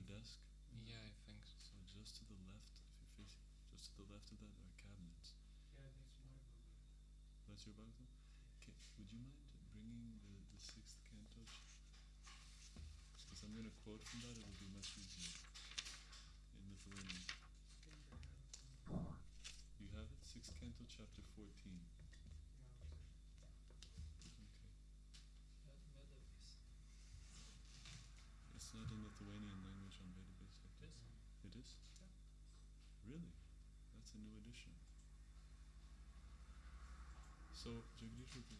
desk? Yeah, I think so. So just to the left, if you're facing, just to the left of that are cabinets. That's your Bhagavatam? Okay, would you mind bringing the sixth canto? Because I'm going to quote from that, it'll be much easier in Lithuanian. You have it? Sixth canto, chapter 14. It's not in Lithuanian language on database like this. It is? Really? That's a new addition. So, Jagdish, would you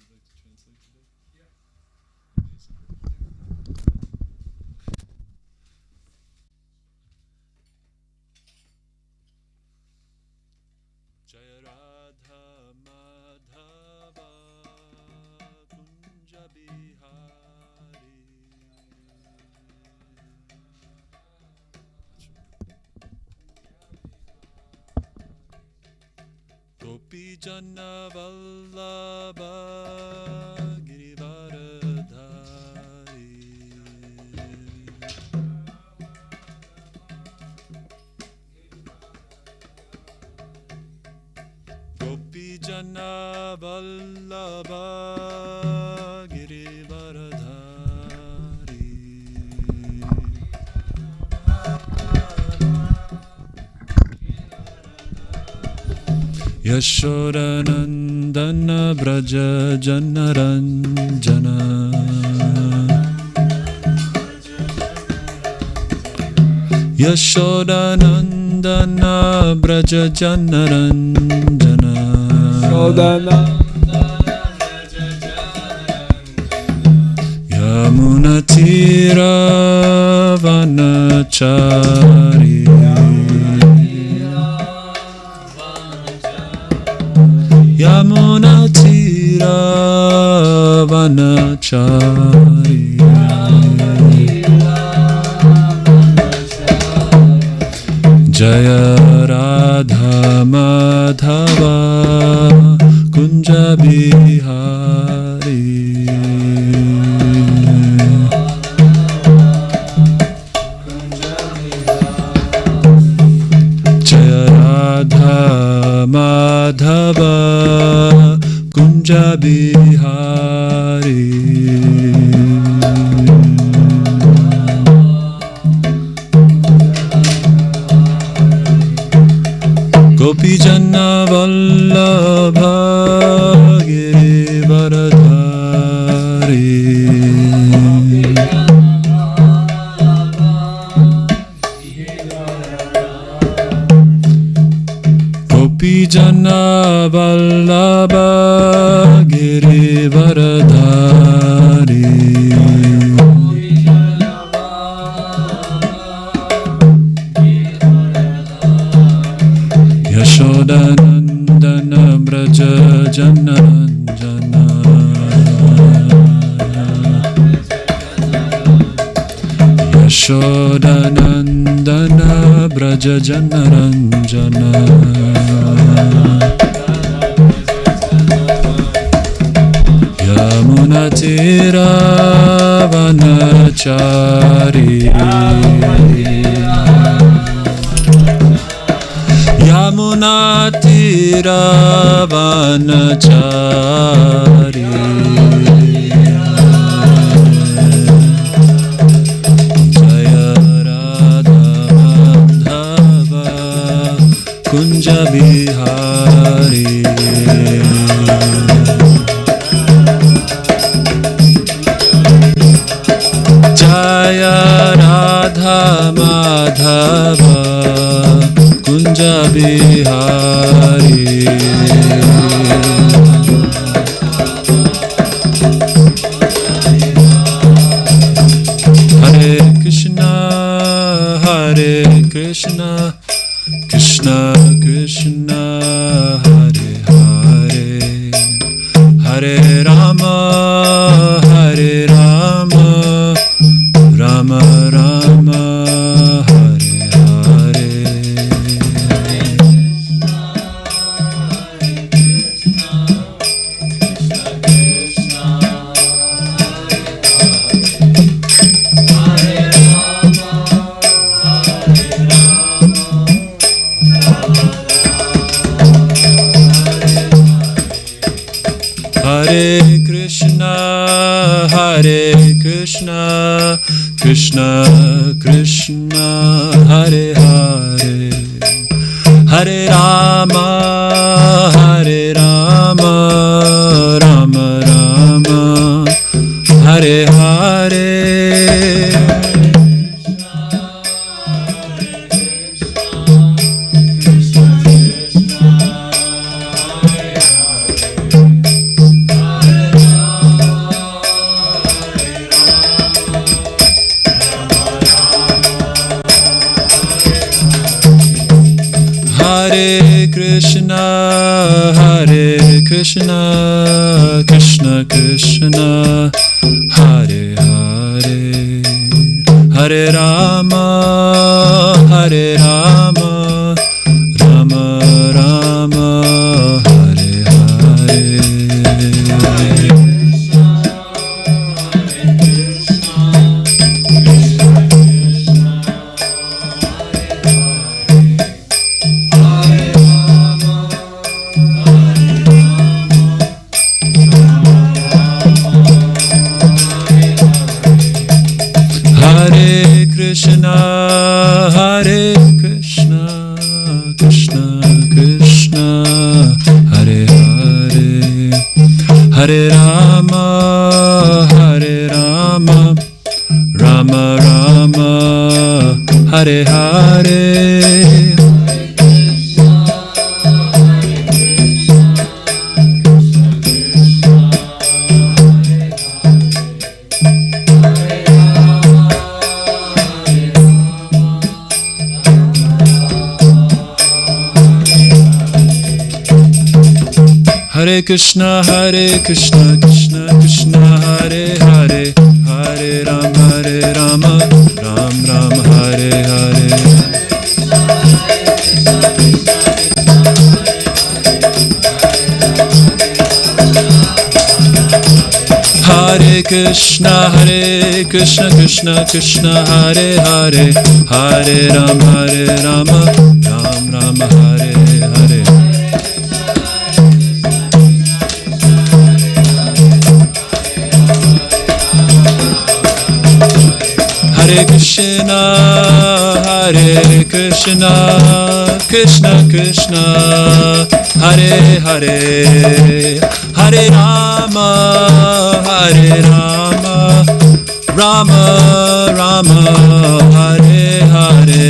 like to translate today? Yeah. Amazing. Jaya Radha Madhava Kunja Bihari Gopi Jana Vallabha Girivaradhari Gopi Jana Vallabha Girivaradhari Yashodanandana Braja Janaranjana Yashodanandana Braja Janaranjana Yamuna Tira Vanachari Yamuna Tira Vanachari Jaya Radha Madhava Kunja Bihari Jaya Radha Madhava Kunja Bihari Gopi Jana Vallabha Girivaradhari Gopi Jana Vallabha Girivaradhari Yashodanandana Braja Janaranjana Yashodanandana Braja Janaranjana Yamuna Tira Vanachari Yamuna Tira Vanachari Jaya Radha Madhava Kunja Bihari Jaya Radha Madhava Kunja Bihari Hare Krishna Krishna Krishna Hare Hare Hare Rama Rama Rama Hare Hare Hare Krishna, Krishna, Hare Hare, Hare Rama, Hare Rama, Rama Rama, Hare Hare. Hare Krishna, Krishna Krishna, Hare Hare, Hare Rama, Hare Rama, Rama Rama, Hare Hare. Krishna, Hare Krishna, Krishna Krishna, Hare Hare, Hare Rama, Hare Rama, Rama Rama, Hare Hare. Hare Krishna, Krishna Krishna, Hare Hare, Hare Rama, Ram Ram, Hare Hare. Hare Krishna, Krishna Krishna, Hare Hare, Hare Rama, Ram Ram, Hare Hare. Hare Krishna, Krishna Krishna, Hare Hare, Hare Rama, Rama Rama, Hare Hare.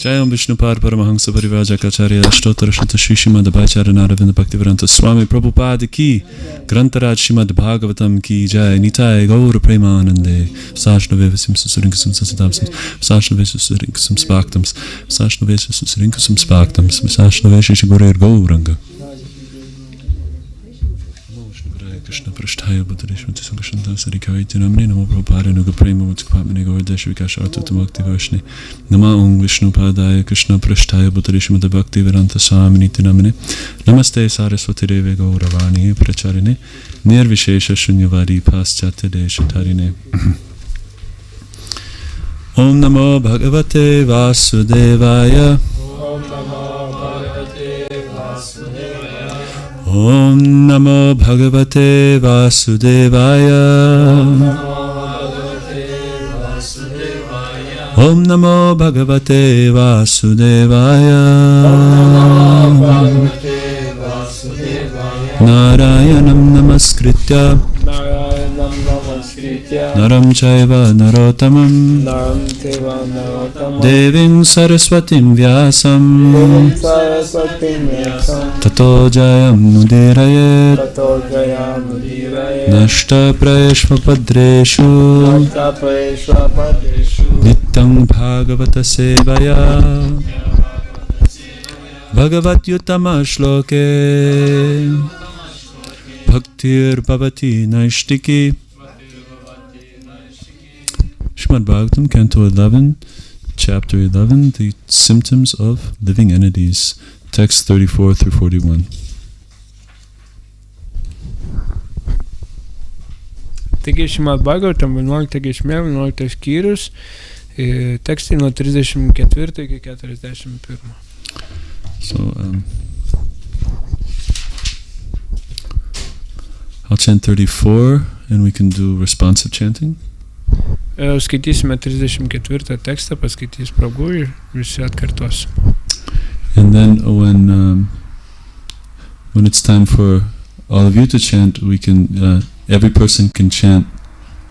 Jayam Vishnupad Paramahansa Parivajakacharya Ashtottara Shuddha Shri Srimad Abhacharya Naravinda Bhaktivedanta Swami Prabhupada ki, Grantaraj Srimad Bhagavatam ki Jai, Nitai Gaura Premanande, Vasashnavesam Susurinkasam Sasadamsam, Vasashnavesam Susurinkasam Spaktams, Vasashnavesam Susurinkasam Spaktams, Vasashnavesam Gurir Gauranga. Krishna Prasthaya Buddhadeshwati Sankashanta Sarikaviti Namni Namo Prabhupada Nuga Prema Mutskapamini Gaurdesh Vikashartu Tamakti Vashni Nama Om Vishnu Padaya Krishna Prasthaya Buddhadeshwati Bhakti Vedanta Swamini Namine Namaste Saraswati Deve Gauravani Pracharine Nirvishesha Shunyavadi Paschatya Deshatarine. Om Namo Bhagavate Vasudevaya. Om Namo Bhagavate Vasudevaya. Om Namo Bhagavate Vasudevaya. Narayanam Namaskritya Naram Chaiva Narotamam Devim Saraswatim Vyasam Tato Jayam Mudirayet Nashta Prayeshva Padreshu Nityam Bhagavata Sevaya Bhagavat Yutama Shloke Bhaktir Bhavati Naishtiki. Srimad Bhagavatam, Canto 11, Chapter 11, The Symptoms of Living Entities, Text 34 through 41. Taigi Šrimad Bhagavatam 11 giesmė, 11 skyrius, tekstai nuo 34 iki 41. So, I'll chant 34 and we can do responsive chanting. Skaitysime 34 tekstą, paskaitys prabhu ir visi atkartos. And then when it's time for all of you to chant, we can every person can chant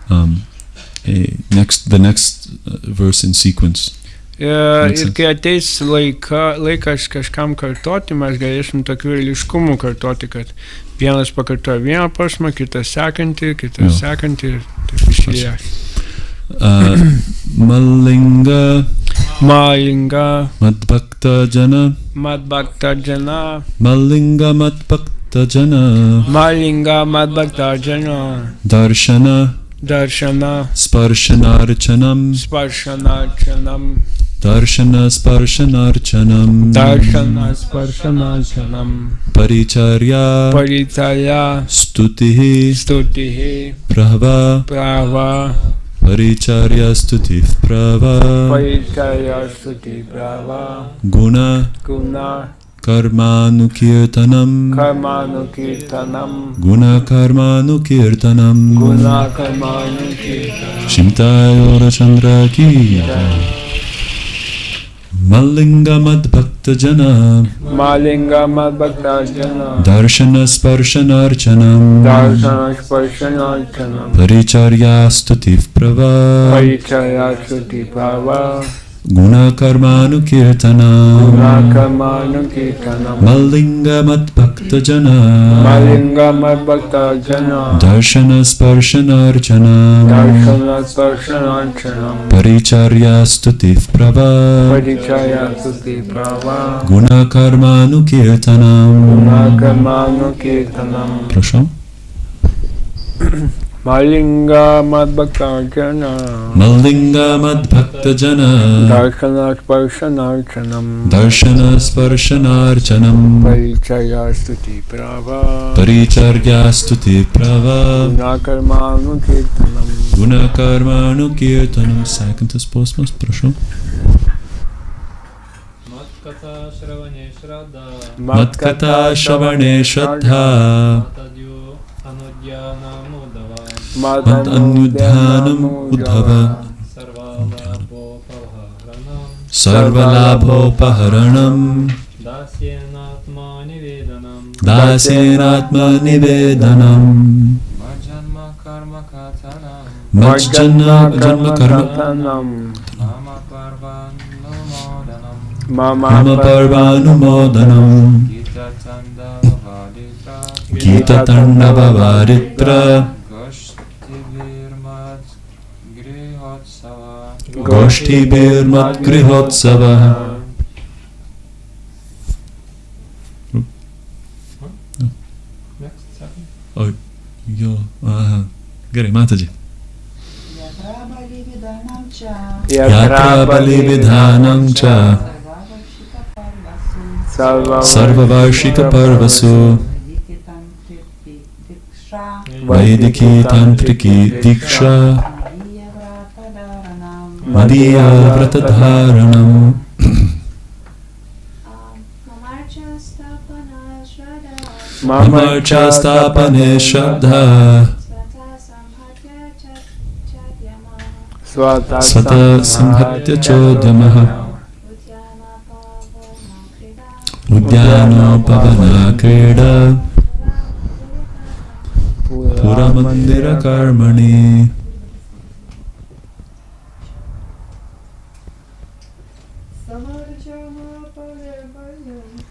the next verse in sequence. Ir kai ateis laikas kažkam kartoti, mes galėsim tokių eiliškumų kartoti, kad vienas pakartoja vieną posmą, kitas sekantį, kitas sekantį ir taip išlieja. Malinga Madbhakta Jana Malinga Madbhakta Jana Darshana Sparshanarchanam Darshana Sparshanarchanam Paricharya Stutihi Prava Paricharya Stuti Prava Guna Karmanukirtanam Shimtayora Chandra ki Malinga Madbhakta Jana Darshana Sparshanarchanam Paricharya Stuti Prava Guna Karmanukirtanam Malinga Madbhakta Jana Darshana Sparshanarchanam Paricharya Stuti Prava Guna Karmanukirtanam. Proszę. Malinga Madbhakta Jana Darshana Sparshanarchanam Paricharya Stuti Prava Guna Karmanukirtanam. Sekantas posmas, prašau. Matkata Shravane Shraddha Mad Anudhanam Uddhava Sarvalabhopaharanam Dasyenatma Nivedanam Majjanma Karma Mama Parvanumodanam Gita Tandava Varitra Goshti Birmat Grihotsava. Oh, yo, Gary Mataji. Yatra Bali Vidhanam Cha Sarvavarshika Parvasu Vaidiki Tantriki Diksha Madhya Vratadharanam Mamarcha Stapane Shraddha Svata Simhatya Chodyamaha Udyano Pavana Krida Pura Mandira Karmani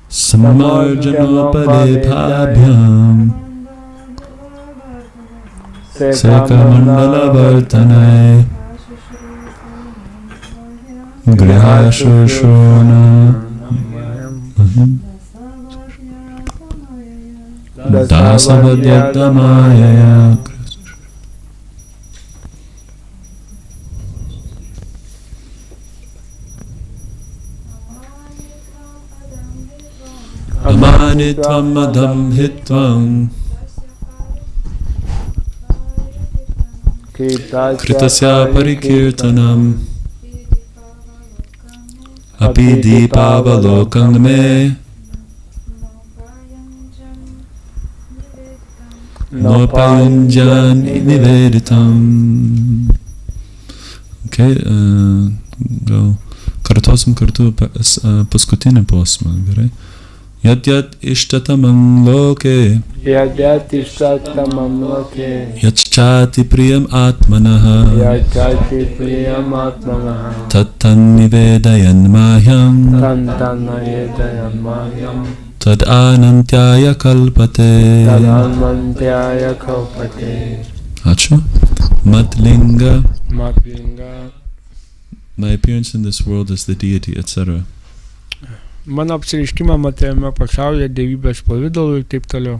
Samarjanopade Bhabhyam Sekamandala Vartanai Grihashushuna Dasavadyatamaya. Amanitvam madam hitvam Kritasya parikirtanam Api Deepavalokam me Nopayunjan niveditam. Okay, gal kartosim kartu paskutinį posmą, gerai? Yat ishtatamam loke Yachchati priyam atmanaha Tattan nivedayan mahyam Tad anantyaya kalpate. Acha. Matlinga. My appearance in this world as the deity, etc. Mano apsireiškimą matėme pasaulyje dievybės pavidalu ir taip toliau.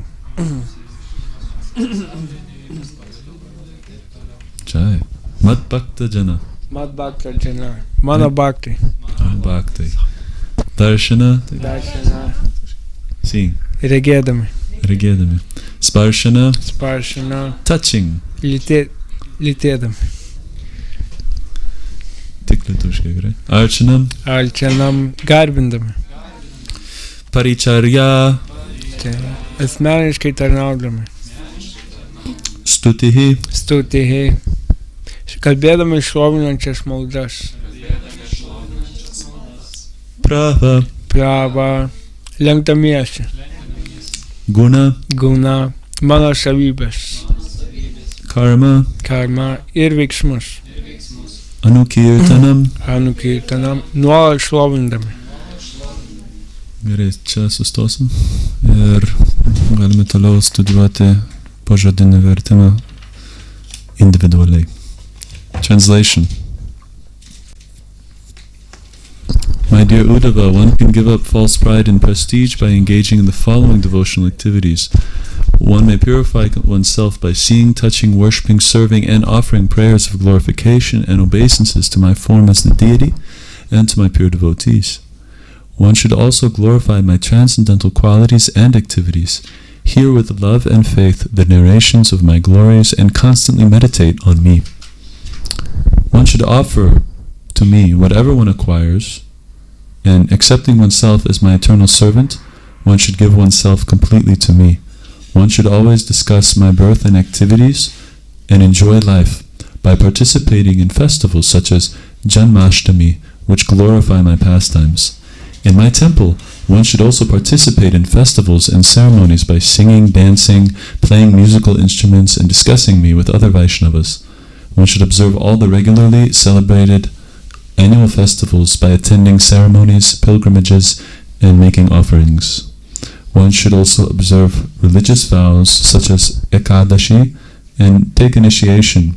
Chai. Mat bhakta jana. Mat bhakta jana. Mano bhakti. Bhakti. Darshana. Seeing. Regėdami. Sparshana. Touching. Lytėdami. Tik lietuviškai, gerai. Archanam. Garbindami. Paricharya. Asmeniškai tarnaudami. Stutihi. Kalbėdami šlovinančias maldas. Prabhu. Lenkdamiesi. Guna. Mano savybės. Karma ir veiksmus. Anukirtanam. Nuolat šlovindami. Gerai, čia sustosim ir galime toliau studijuoti pažodinį vertimą individualiai. Translation. My dear Uddhava, one can give up false pride and prestige by engaging in the following devotional activities. One may purify oneself by seeing, touching, worshipping, serving, and offering prayers of glorification and obeisances to my form as the deity and to my pure devotees. One should also glorify my transcendental qualities and activities, hear with love and faith the narrations of my glories, and constantly meditate on me. One should offer to me whatever one acquires, and accepting oneself as my eternal servant, one should give oneself completely to me. One should always discuss my birth and activities and enjoy life by participating in festivals such as Janmashtami, which glorify my pastimes. In my temple, one should also participate in festivals and ceremonies by singing, dancing, playing musical instruments, and discussing me with other Vaishnavas. One should observe all the regularly celebrated annual festivals by attending ceremonies, pilgrimages, and making offerings. One should also observe religious vows such as Ekadashi and take initiation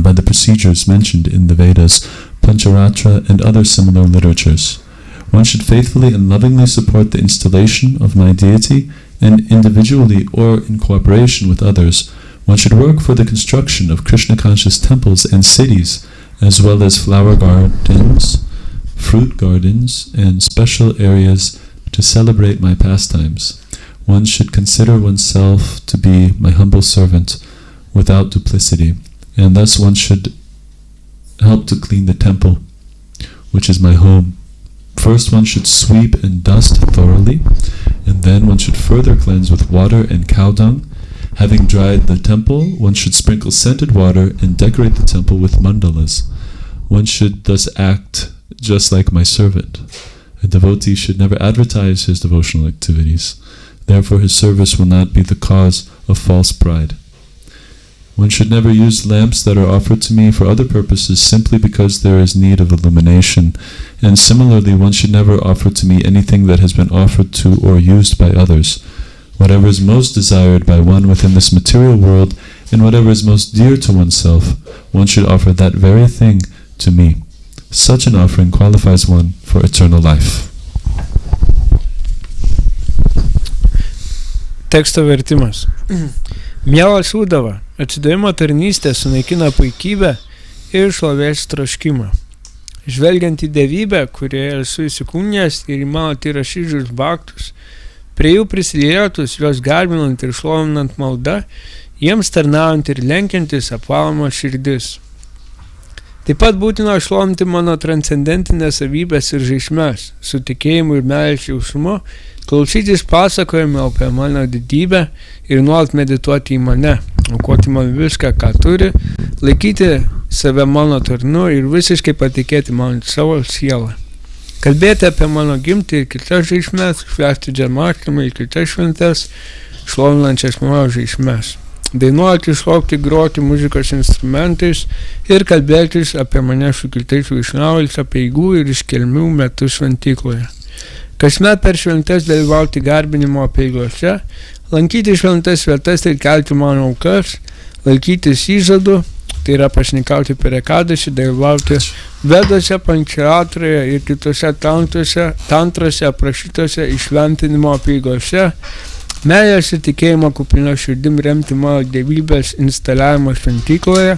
by the procedures mentioned in the Vedas, Pancharatra, and other similar literatures. One should faithfully and lovingly support the installation of my deity, and individually or in cooperation with others, one should work for the construction of Krishna-conscious temples and cities, as well as flower gardens, fruit gardens, and special areas to celebrate my pastimes. One should consider oneself to be my humble servant without duplicity, and thus one should help to clean the temple, which is my home. First one should sweep and dust thoroughly, and then one should further cleanse with water and cow dung. Having dried the temple, one should sprinkle scented water and decorate the temple with mandalas. One should thus act just like my servant. A devotee should never advertise his devotional activities. Therefore his service will not be the cause of false pride. One should never use lamps that are offered to me for other purposes simply because there is need of illumination. And similarly, one should never offer to me anything that has been offered to or used by others. Whatever is most desired by one within this material world, and whatever is most dear to oneself, one should offer that very thing to me. Such an offering qualifies one for eternal life. Teksto vertimas. Mielas Uddhava, atsidavimo tarnystė sunaikina puikybę ir šlovės troškimą. Žvelgiant į dievybę, kurioje esu įsikūnijęs ir į mano tyraširdžius bhaktus, prie jų prisilietus, juos garbinant ir šlovinant malda, jiems tarnaujant ir lenkiantis apvaloma širdis. Taip pat būtina šlovinti mano transcendentinės savybės ir žaismes, su tikėjimu ir meilės jausmu, klausytis pasakojimų apie mano didybę ir nuolat medituoti į mane, aukoti man viską, ką turi, laikyti save mano tarnu ir visiškai patikėti man savo sielą. Kalbėti apie mano gimtį ir kitas žaismes, švęsti džemaštimą ir kitas šventes, šlovinančias mano žaismes. Dainuoti, šokti, groti muzikos instrumentais ir kalbėtis apie mane su kitais vaišnavais apeigų ir iškilmių metu šventykloje. Kasmet per šventes dalyvauti garbinimo apeigose, lankyti šventas vietas ir kelti mano aukas, laikytis įžadų, tai yra pasnikauti per ekadasį, dalyvauti vedose, pančeratroje ir kitose tantrose aprašytose išventinimo apeigose, meilės ir tikėjimo kupino širdim remti mano dievybės instaliavimo šventykloje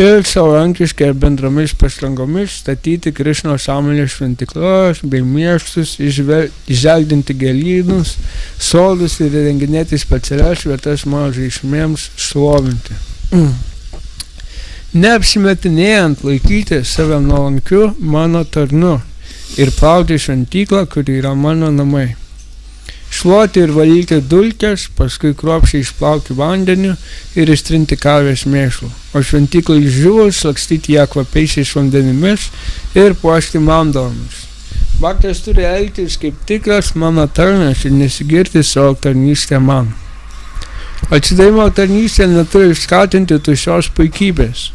ir savarankiškai ir bendromis pastangomis statyti Krišnos sąmonės šventyklas bei miestus, išželdinti gėlynus, sodus ir renginėti specialias vietas mano žaismėms šlovinti. Neapsimetinėjant laikyti save nuolankiu mano tarnu ir plauti šventyklą, kuri yra mano namai. Šluoti ir valyti dulkes, paskui kruopščiai išplauti vandeniu ir ištrinti karvės mėšlu, o šventyklai žuvus lakstyti ją kvapiaisiais vandenimis ir puošti mandalomis. Bhaktas turi elgtis kaip tikras mano tarnas ir nesigirti savo tarnystę man. Atsidavimo tarnystė neturi skatinti tuščios puikybės.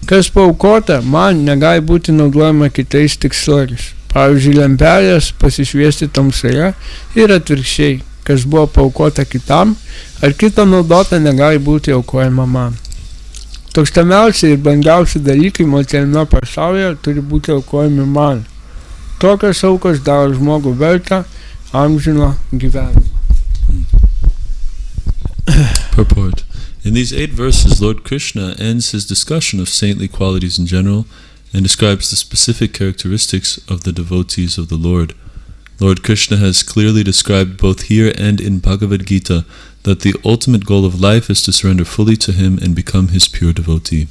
Kas paaukota, man negali būti naudojama kitais tikslais. Pavyzdžiui, lempelės pasišviesti tamsoje ir atvirkščiai, kas buvo paaukota kitam, ar kito naudota negali būti aukojama man. Tokstamiausi ir brangiausi dalykai materialiame pasaulyje turi būti aukojami man. Tokios aukos daro žmogų vertą amžino gyvenimo. Purport. In these 8 verses, Lord Krishna ends his discussion of saintly qualities in general and describes the specific characteristics of the devotees of the Lord. Lord Krishna has clearly described both here and in Bhagavad Gita that the ultimate goal of life is to surrender fully to Him and become His pure devotee.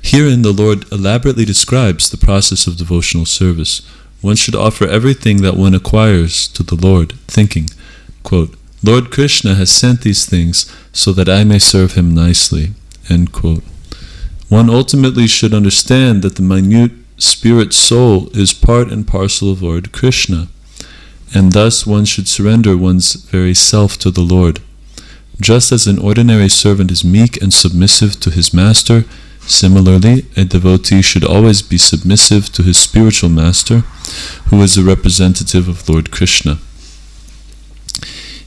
Herein the Lord elaborately describes the process of devotional service. One should offer everything that one acquires to the Lord, thinking, quote, Lord Krishna has sent these things so that I may serve Him nicely, end quote. One ultimately should understand that the minute spirit soul is part and parcel of Lord Krishna, and thus one should surrender one's very self to the Lord. Just as an ordinary servant is meek and submissive to his master, similarly, a devotee should always be submissive to his spiritual master, who is a representative of Lord Krishna.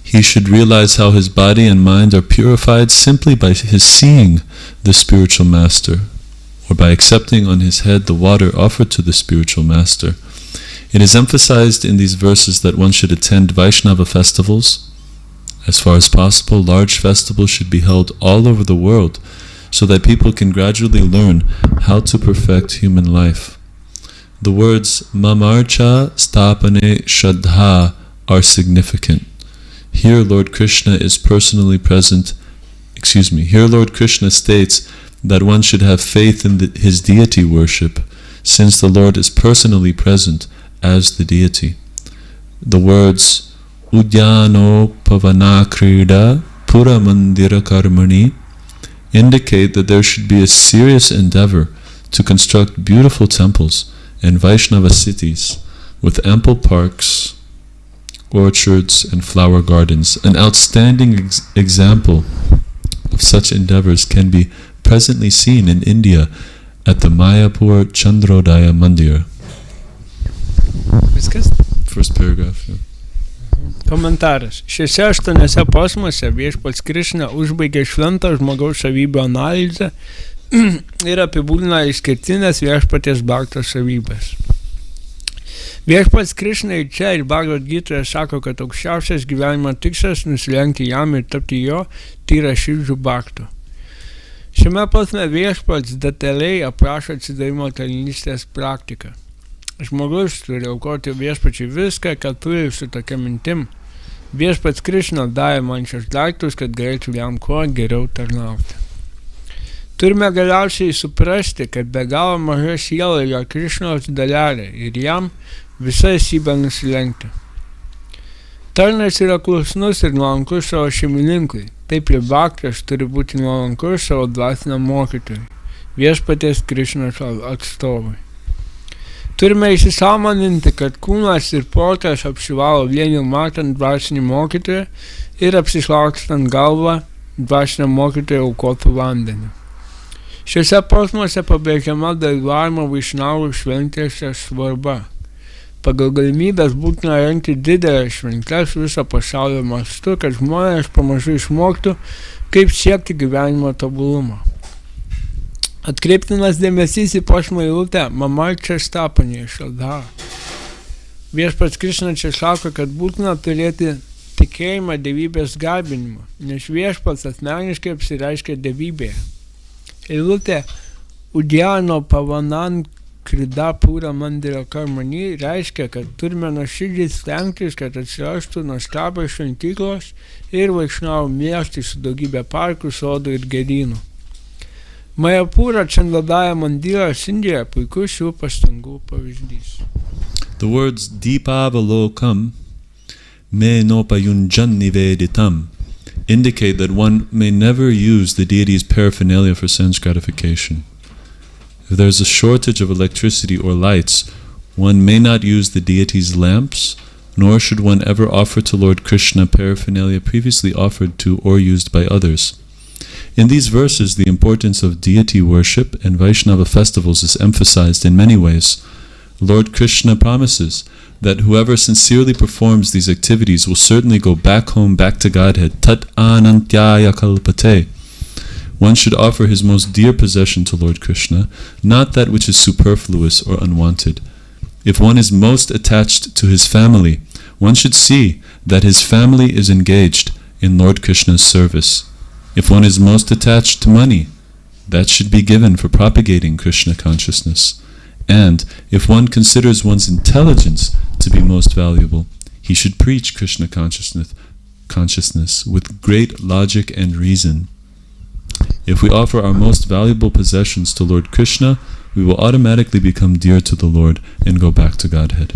He should realize how his body and mind are purified simply by his seeing the spiritual master, or by accepting on his head the water offered to the spiritual master. It is emphasized in these verses that one should attend Vaishnava festivals. As far as possible, large festivals should be held all over the world, so that people can gradually learn how to perfect human life. The words Mamarcha Stapane Shraddha are significant. Here Lord Krishna is personally present. Here Lord Krishna states that one should have faith in his deity worship, since the Lord is personally present as the deity. The words Udyano Pavana Krida Pura Mandira Karmani indicate that there should be a serious endeavor to construct beautiful temples and Vaishnava cities with ample parks, orchards, and flower gardens. An outstanding example of such endeavors can be presently seen in India at the Mayapur Chandrodaya Mandir. First paragraph. Yeah. Komentaras. Šiuose 8 posmuose viešpats Krišna užbaigė šventą žmogaus savybių analizę ir apibūdina išskirtinės viešpaties bhakto savybės. Viešpats Krišna ir čia ir Bhagavad Gitoje sako, kad aukščiausias gyvenimo tikslas nusilenkti jam ir tapti jo tyra širdžių bhaktu. Šiame posme viešpats detaliai aprašo atsidavimo tarnystės praktiką. Žmogus turi aukoti viešpačiui viską, ką turi su tokia mintim. Viešpats Krišna davė man šios daiktus, kad galėčiau jam kuo geriau tarnauti. Turime galiausiai suprasti, kad be galo maža siela yra Krišnos dalelė ir jam visa esybė nusilenkti. Tarnas yra klusnus ir nuolankus savo šeimininkui, taip ir bhaktas turi būti nuolankus savo dvasiniam mokytojui, viešpaties Krišnos atstovui. Turime įsisąmoninti, kad kūnas ir protas apsivalo vien jau matant dvasinį mokytoją ir apsišlakstant galvą dvasiniam mokytojui aukotų vandeniu. Šiuose posmuose pabrėžiama dalyvavimo vaišnavų šventėse svarba. Pagal galimybės būtina rengti didelės šventes viso pasaulio mastu, kad žmonės pamažu išmoktų, kaip siekti gyvenimo tobulumo. Atkreiptinas dėmesys į posmą eilutę Mama Čestapanė Šaldha. Viešpats Krišna čia sako, kad būtina turėti tikėjimą dievybės garbinimu, nes viešpats asmeniškai apsireiškia dievybėje. Eilutė Udjano Pavanan Krida Pūra Mandira Karmani reiškia, kad turime nuoširdžiai stengtis, kad atsirastų nuostabios šventyklos ir vaikšnavų miestai su daugybė parkų, sodų ir gerynų. Majapūra Čandladaya Mandiras Indijoje puikus šių pastangų pavyzdys. The words Deepavalokam me nopayunjan niveditam indicate that one may never use the deity's paraphernalia for sense gratification. If there is a shortage of electricity or lights, one may not use the deity's lamps, nor should one ever offer to Lord Krishna paraphernalia previously offered to or used by others. In these verses, the importance of deity worship and Vaishnava festivals is emphasized in many ways. Lord Krishna promises that whoever sincerely performs these activities will certainly go back home, back to Godhead. Tat anantyaya kalpate. One should offer his most dear possession to Lord Krishna, not that which is superfluous or unwanted. If one is most attached to his family, one should see that his family is engaged in Lord Krishna's service. If one is most attached to money, that should be given for propagating Krishna consciousness. And if one considers one's intelligence to be most valuable, he should preach Krishna consciousness with great logic and reason. If we offer our most valuable possessions to Lord Krishna, we will automatically become dear to the Lord and go back to Godhead.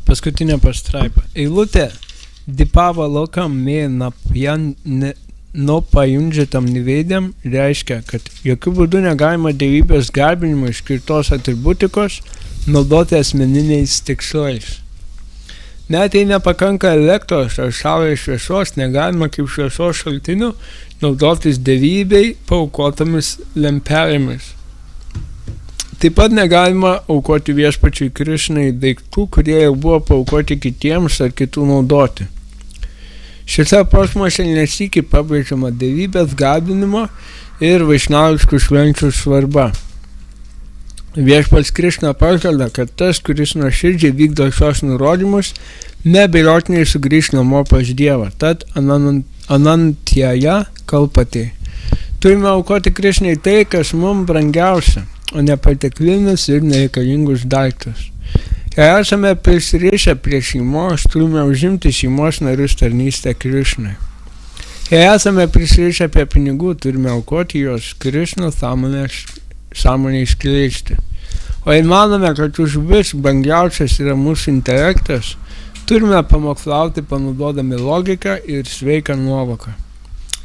Paskutinė pastraipa. Eilutė Deepavalokam me nopayunjatam nivedam reiškia, kad jokių būdų negalima dievybės garbinimo išskirtos atributikos naudoti asmeniniais tikslais. Net jei nepakanka elektros ar saulės šviesos, negalima kaip šviesos šaltinių naudotis dievybei paaukotomis lempelėmis. Taip pat negalima aukoti viešpačiui Krišnai daiktų, kurie jau buvo paaukoti kitiems ar kitų naudoti. Šiuose posmuose nesykį pabrėžiama dievybės garbinimo ir vaišnaviškų švenčių svarba. Viešpats Krišna pažada, kad tas, kuris nuoširdžiai vykdo šios nurodymus, neabejotinai sugrįš namo pas Dievą. Tad anantyaja kalpate. Turime aukoti Krišnai tai, kas mums brangiausia, o ne perteklinius ir nereikalingus daiktus. Jei esame prisirišę prie šeimos, turime užimti šeimos narius tarnystę Krišnai. Jei esame prisirišę prie pinigų, turime aukoti juos Krišno sąmonę iškleisti. O jei manome, kad už vis brangiausias yra mūsų intelektas, turime pamokslauti panaudodami logiką ir sveiką nuovoką.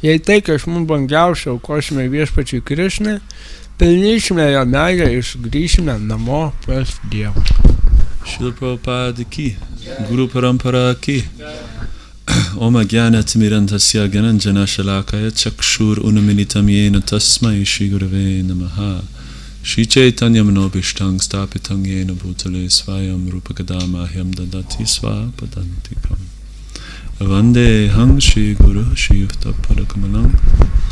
Jei tai, kas mums brangiausia, aukosime viešpačiui Krišnai, pelnysime jo meilę ir sugrįšime namo pas Dievą. Srila Prabhupada ki, Guru Parampara ki. Om Ajnana Timirantasya Gyananjana Shalakaya Chakshur Unaminitam Yena Tasmai Shri Gurave Namaha. Shri Chaitanya Manobhishtang Stapitang Yena Bhutale Svayam Rupagadama Hyam Dadati Svapadantikam. Vande Hang Shri Guru Shri Yukta Padakamalam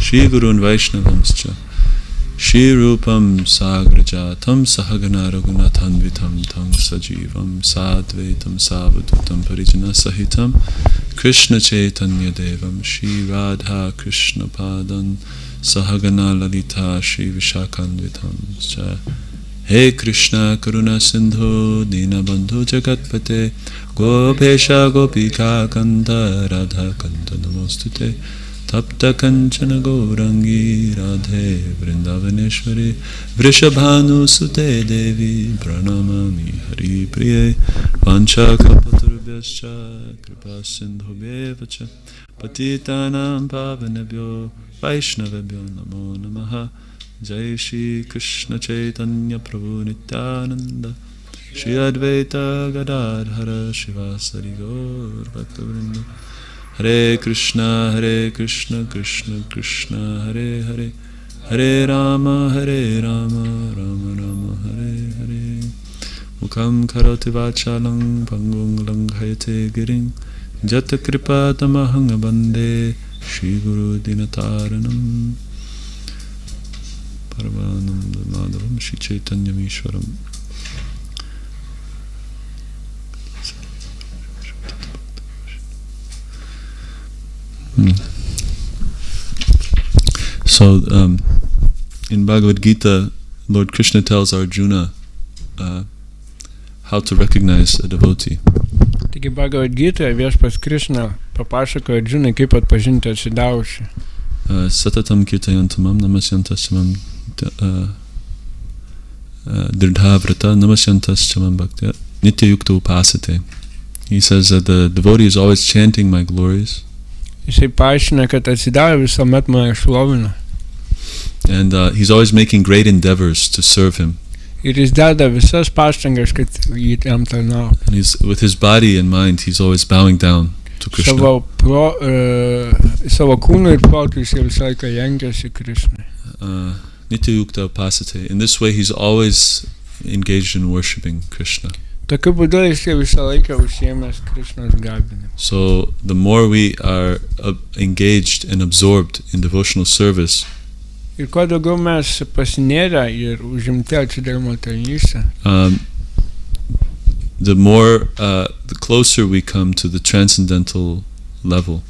Shri Gurun Vaishnavamscha Shri Rupam Sagrajatam Sahagana Raghunathanvitam Tang Sajivam Sadvaitam Savadutam Parijana Sahitam Krishna Chaitanya Devam Shri Radha Krishna Padan Sahagana Lalita Shri Vishakandvitam. He Krishna Karuna Sindhu Dinabandhu Jagatpate Gopesha Gopika Kanta Radha Kanta Namostute Tapta Kanchana Gaurangi Radhe Vrindavaneshwari Vrishabhanu Sute Devi Pranamami Hari Priye Vancha Kalpatarubhyascha Kripa Sindhubhyevacha Patitanam Pavanebhyo Vaishnavebhyo Namo Namaha Jai Shri Krishna Chaitanya Prabhu Nityananda Shri Advaita Gadadhara Shivasari Gaur Bhaktavrinda Hare Krishna Krishna Krishna Hare Hare Hare Rama Rama Rama Hare Hare Mukam Karoti Vachalang Pangung Langhayate Giring Jata Kripa Tamahanga Bande Shri Guru Dinataranam Paramananda Madhavam Shri Chaitanya Mishwaram. So, in Bhagavad Gita, Lord Krishna tells Arjuna how to recognize a devotee. Taigi Bhagavad Gita viešpats Krishna papasakoja Arjunai, kaip atpažinti atsidavusi. Satatam kirtayantamam namasyantastamam dirdhavrata namasyantastamam bhaktya nitya yukta upasate. He says that the devotee is always chanting my glories. Jisai paaiškina, kad atsidavę visuomet mane šlovina. And he's always making great endeavors to serve him. Ir jis deda visas pastangas, kad jam tarnautų. And he's, with his body and mind, he's always bowing down to Krishna. Savo kūnu ir protu jis visą laiką lenkiasi Krishnai. Nitya yukta upasate. In this way, he's always engaged in worshipping Krishna. Tokiu būdu jis visą laiką užsiėmęs Krishnos garbinimu. So the more we are engaged and absorbed in devotional service, ir kuo daugiau mes pasinėrę ir užimti atsidavimo tarnystę, the closer we come to the transcendental level.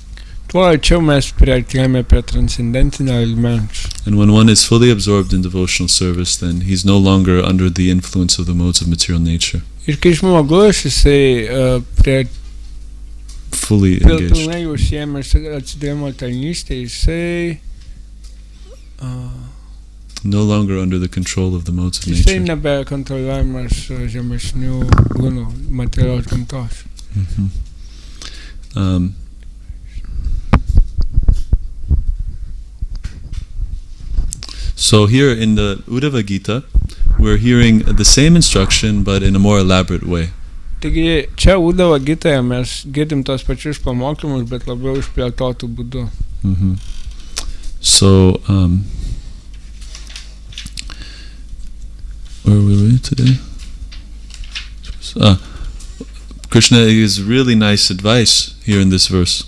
Tuo arčiau mes priartėjame prie transcendentinio lygmens. And when one is fully absorbed in devotional service, then he's no longer under the influence of the modes of material nature. Ir kai žmogus jisai fully engaged. Pilnai užsiėmęs atsidavimo tarnystę, jisai no longer under the control of the modes of nature. Jisai nebekontroliuojamas žemesnių gūnų materialios gamtos. So here in the Uddhava Gita, we're hearing the same instruction but in a more elaborate way. Taigi čia Uddhava Gitoje mes girdim tos pačius pamokymus, bet labiau išplėtotų būdu. So, where were we today? Krishna gives really nice advice here in this verse.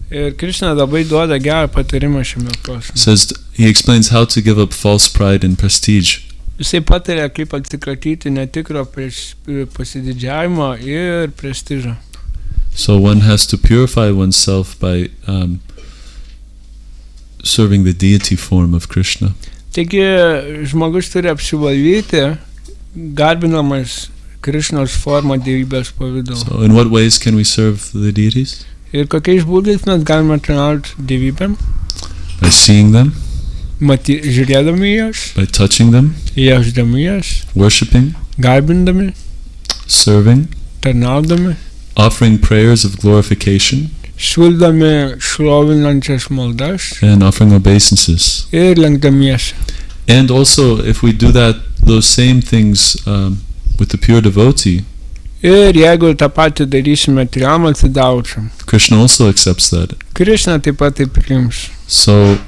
Ir Krishna labai duoda gerą patarimą šiame posme. Says he explains how to give up false pride and prestige. Jisai patarė, kaip atsikratyti netikro pasididžiavimo ir prestižo. So one has to purify oneself by serving the deity form of Krishna. Taigi žmogus turi apsivalyti, garbinamas Krishnos formą dievybės pavidalu. So in what ways can we serve the deities? Ir kokiais būdais mes galime tarnauti dievybėm? By seeing them, žiūrėdami jas, by touching them, jausdami jas, worshipping, garbindami, serving, tarnaudami, offering prayers of glorification, siūlydami šlovinančias maldas, and offering obeisances. Ir lenkdamiesi. And also, if we do those same things with the pure devotee, ir jeigu tą patį darysime tyram atsidavusiam, Krishna also accepts that. Krishna taip pat tai priims. So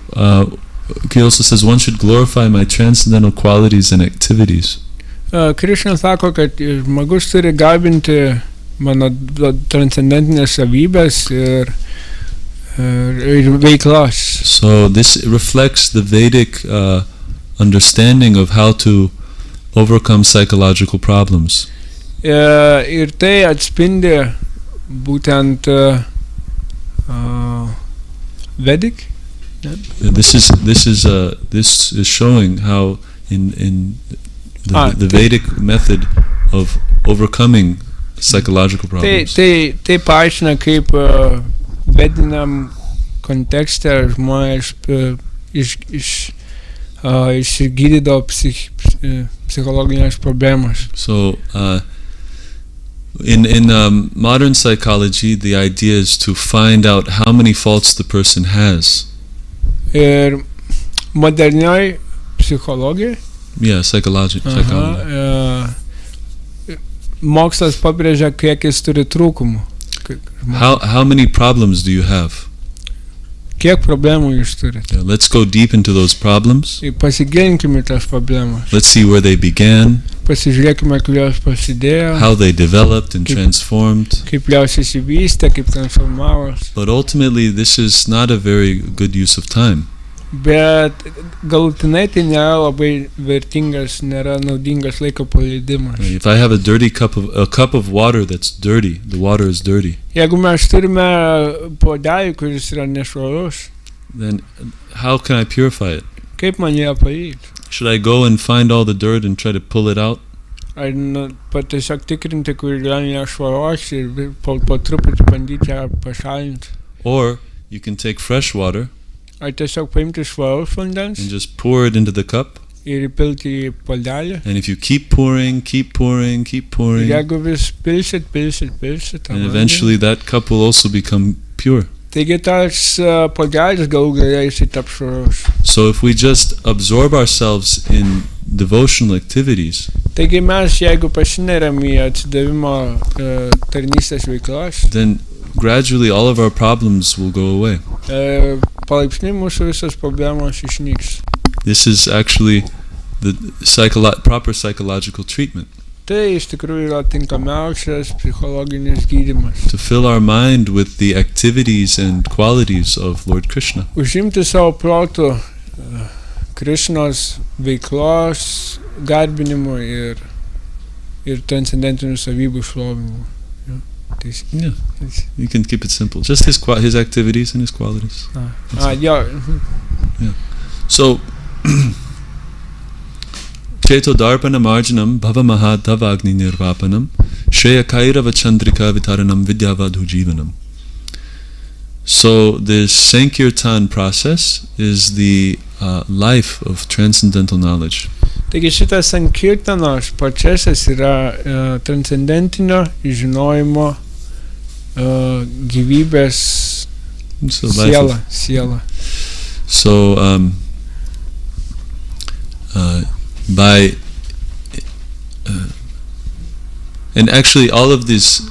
he also says one should glorify my transcendental qualities and activities. Krishna sako, kad žmogus turi garbinti mano transcendentinės savybės ir veiklas. So this reflects the Vedic understanding of how to overcome psychological problems. Ir tai atspindi būtent Vedic. This is showing how in The Vedic method of overcoming psychological problems. Tai paaiškina, kaip vediniam kontekste žmonės išsigydydavo psichologinės problemas. So, in modern psychology, the idea is to find out how many faults the person has. Ir modernioj psichologijai, Psychology. mokslas pabrėžia, kiek jis turi trūkumų. How many problems do you have? Kiek problemų jūs turite? Let's go deep into those problems. Pasigilinkime tas problemas. Let's see where they began, Pasižiūrėkime, kaip jos prasidėjo, how they developed and transformed. kaip jos įsivystė, kaip transformavos. But ultimately, this is not a very good use of time. Bet galutinai tai nėra labai vertingas, nėra naudingas laiko praleidimas. If I have a cup of water that's dirty, the water is dirty, Jeigu mes turime puodelį, kuris yra nešvarus, then how can I purify it? kaip man ją padaryti? Should I go and find all the dirt and try to pull it out? Ar tiesiog tikrinti, kur yra nešvaros ir po truputį bandyti ją pašalinti? Or you can take fresh water Ar tiesiog paimti švaraus vandens and just pour it into the cup. ir įpilti į puodelį? And if you keep pouring, Ir jeigu vis pilsit tą and vandenį, eventually that cup will also become pure. taigi tas puodelis galų gale jisai taps švarus. So if we just absorb ourselves in devotional activities, Taigi mes, jeigu pasineriam į atsidavimo tarnystės veiklas, then gradually all of our problems will go away. palaipsniui mūsų visas problemos išnyks. This is actually the proper psychological treatment. Tai iš tikrųjų yra tinkamiausias psichologinis gydymas. To fill our mind with the activities and qualities of Lord Krishna. Užimti savo protų Krishnos veiklos garbinimu ir transcendentinių savybių šlovinimu. Yeah, you can keep it simple. Just his activities and his qualities. So, Cheto darpana marjanam bhava mahadhavagni nirvapanam shreya kairava chandrika vitaranam vidyavadhu jivanam. So this Sankirtan process is the life of transcendental knowledge. Taigi šitas Sankirtanos procesas yra transcendentinio žinojimo gyvybės siela. So and actually all of this,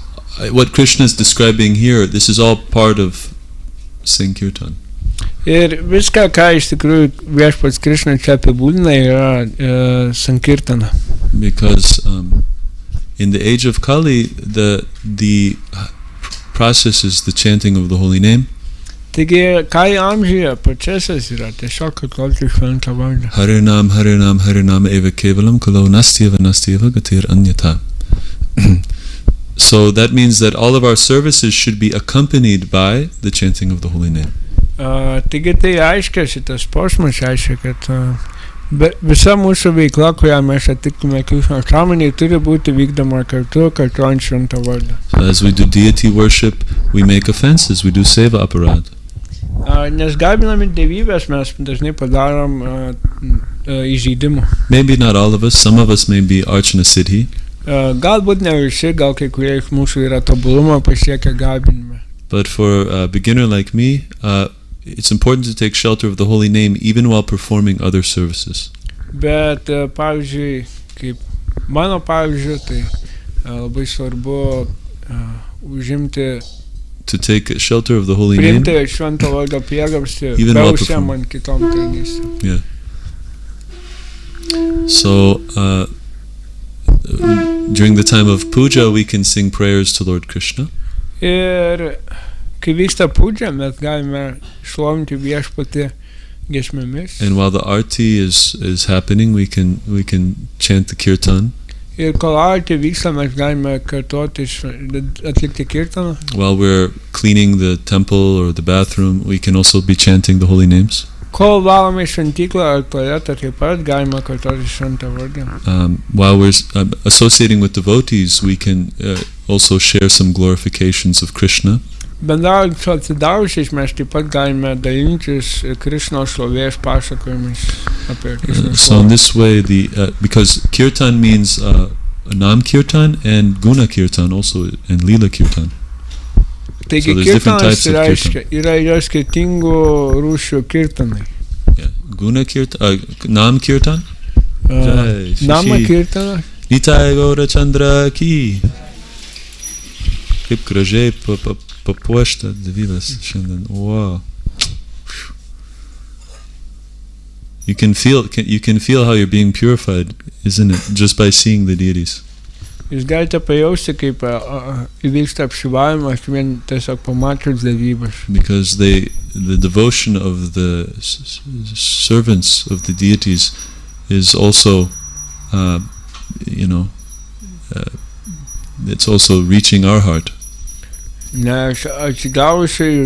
what Krishna is describing here, this is all part of Sankirtan. Ir viską, ką iš tikrųjų viešpats Krishna čia apibūdina, yra Sankirtana. Because in the age of Kali, the process is the chanting of the holy name. Taigi, Kali amžiuje procesas yra tiesiog kartoti šventą vardą. Harinam, Harinam, Harinam eva kevalam kalo nastyeva gatir anyata. So that means that all of our services should be accompanied by the chanting of the holy name. Taigi tai aiškia, šitas posmas aiškia, kad visa mūsų veikla, kurią mes atliktume Krishnos sąmonėje, turi būti vykdoma kartuojant šventą vardą. So as we do deity worship, we make offenses, we do seva aparad. Nes garbinami dievybės mes dažnai padarom įžeidimų. Maybe not all of us, some of us may be archana siddhi. Galbūt ne visi, gal kai kurie iš mūsų yra tobulumą pasiekę garbinime. But for a beginner like me, it's important to take shelter of the holy name even while performing other services. Bet pavyzdžiui, kaip mano pavyzdžiui, tai labai svarbu užimti, to take shelter of the holy name priimti šventą vardą prieglobstį, užsiimant kitom tarnystėm. Yeah. So during the time of puja, we can sing prayers to Lord Krishna. Ir kai vyksta puja, mes galime šlovinti viešpatį giesmėmis. And while the arti is happening, we can chant the kirtan. Ir kol arti vyksta, mes galime kartoti, atlikti kirtaną. While we're cleaning the temple or the bathroom, we can also be chanting the holy names. Kol valome šventyklą ar tualetą, taip pat galima kartoti šventą vardą. While we're associating with devotees, we can also share some glorifications of Krishna. Bendraujant su atsidavusiais, mes taip pat galime dalintis Krishnos šlovės pasakojimais apie Krishnos So in šlovę. this way, because kirtan means nam kirtan and guna kirtan also, and lila kirtan. Taigi So there's different kirtanas types of reiškia, yra skirtingų rūšių kirtanai. Yeah. Guna kirtan, nam kirtan. Jai, Nama Shishi. kirtanas. Nitai Gaura Chandra ki. Kaip gražiai papuošta Dvidas šiandien. Wow. You can feel how you're being purified, isn't it? Just by seeing the deities. Jūs galite pajausti, kaip įvyksta apšyvavimas vien tiesiog pamačius dievybės. Because the devotion of the servants of the deities is also, it's also reaching our heart. Nes atsidavusiai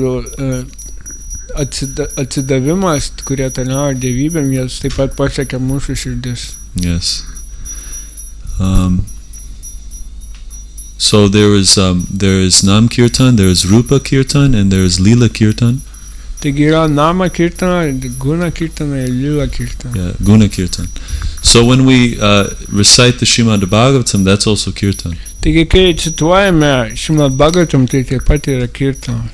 atsidavimas, kurie tarnauja dievybėm, jas taip pat pasiekia mūsų širdis. Yes. So there is Nam Kirtan, there is Rupa Kirtan, and there is Lila Kirtan. Taigi yra Nama Kirtana, Guna Kirtana ir Lila Kirtana. Yeah, Guna Kirtan. So when we recite the Srimad Bhagavatam, that's also Kirtan. Taigi kai cituojame Srimad Bhagavatam, tai taip pat yra Kirtanas.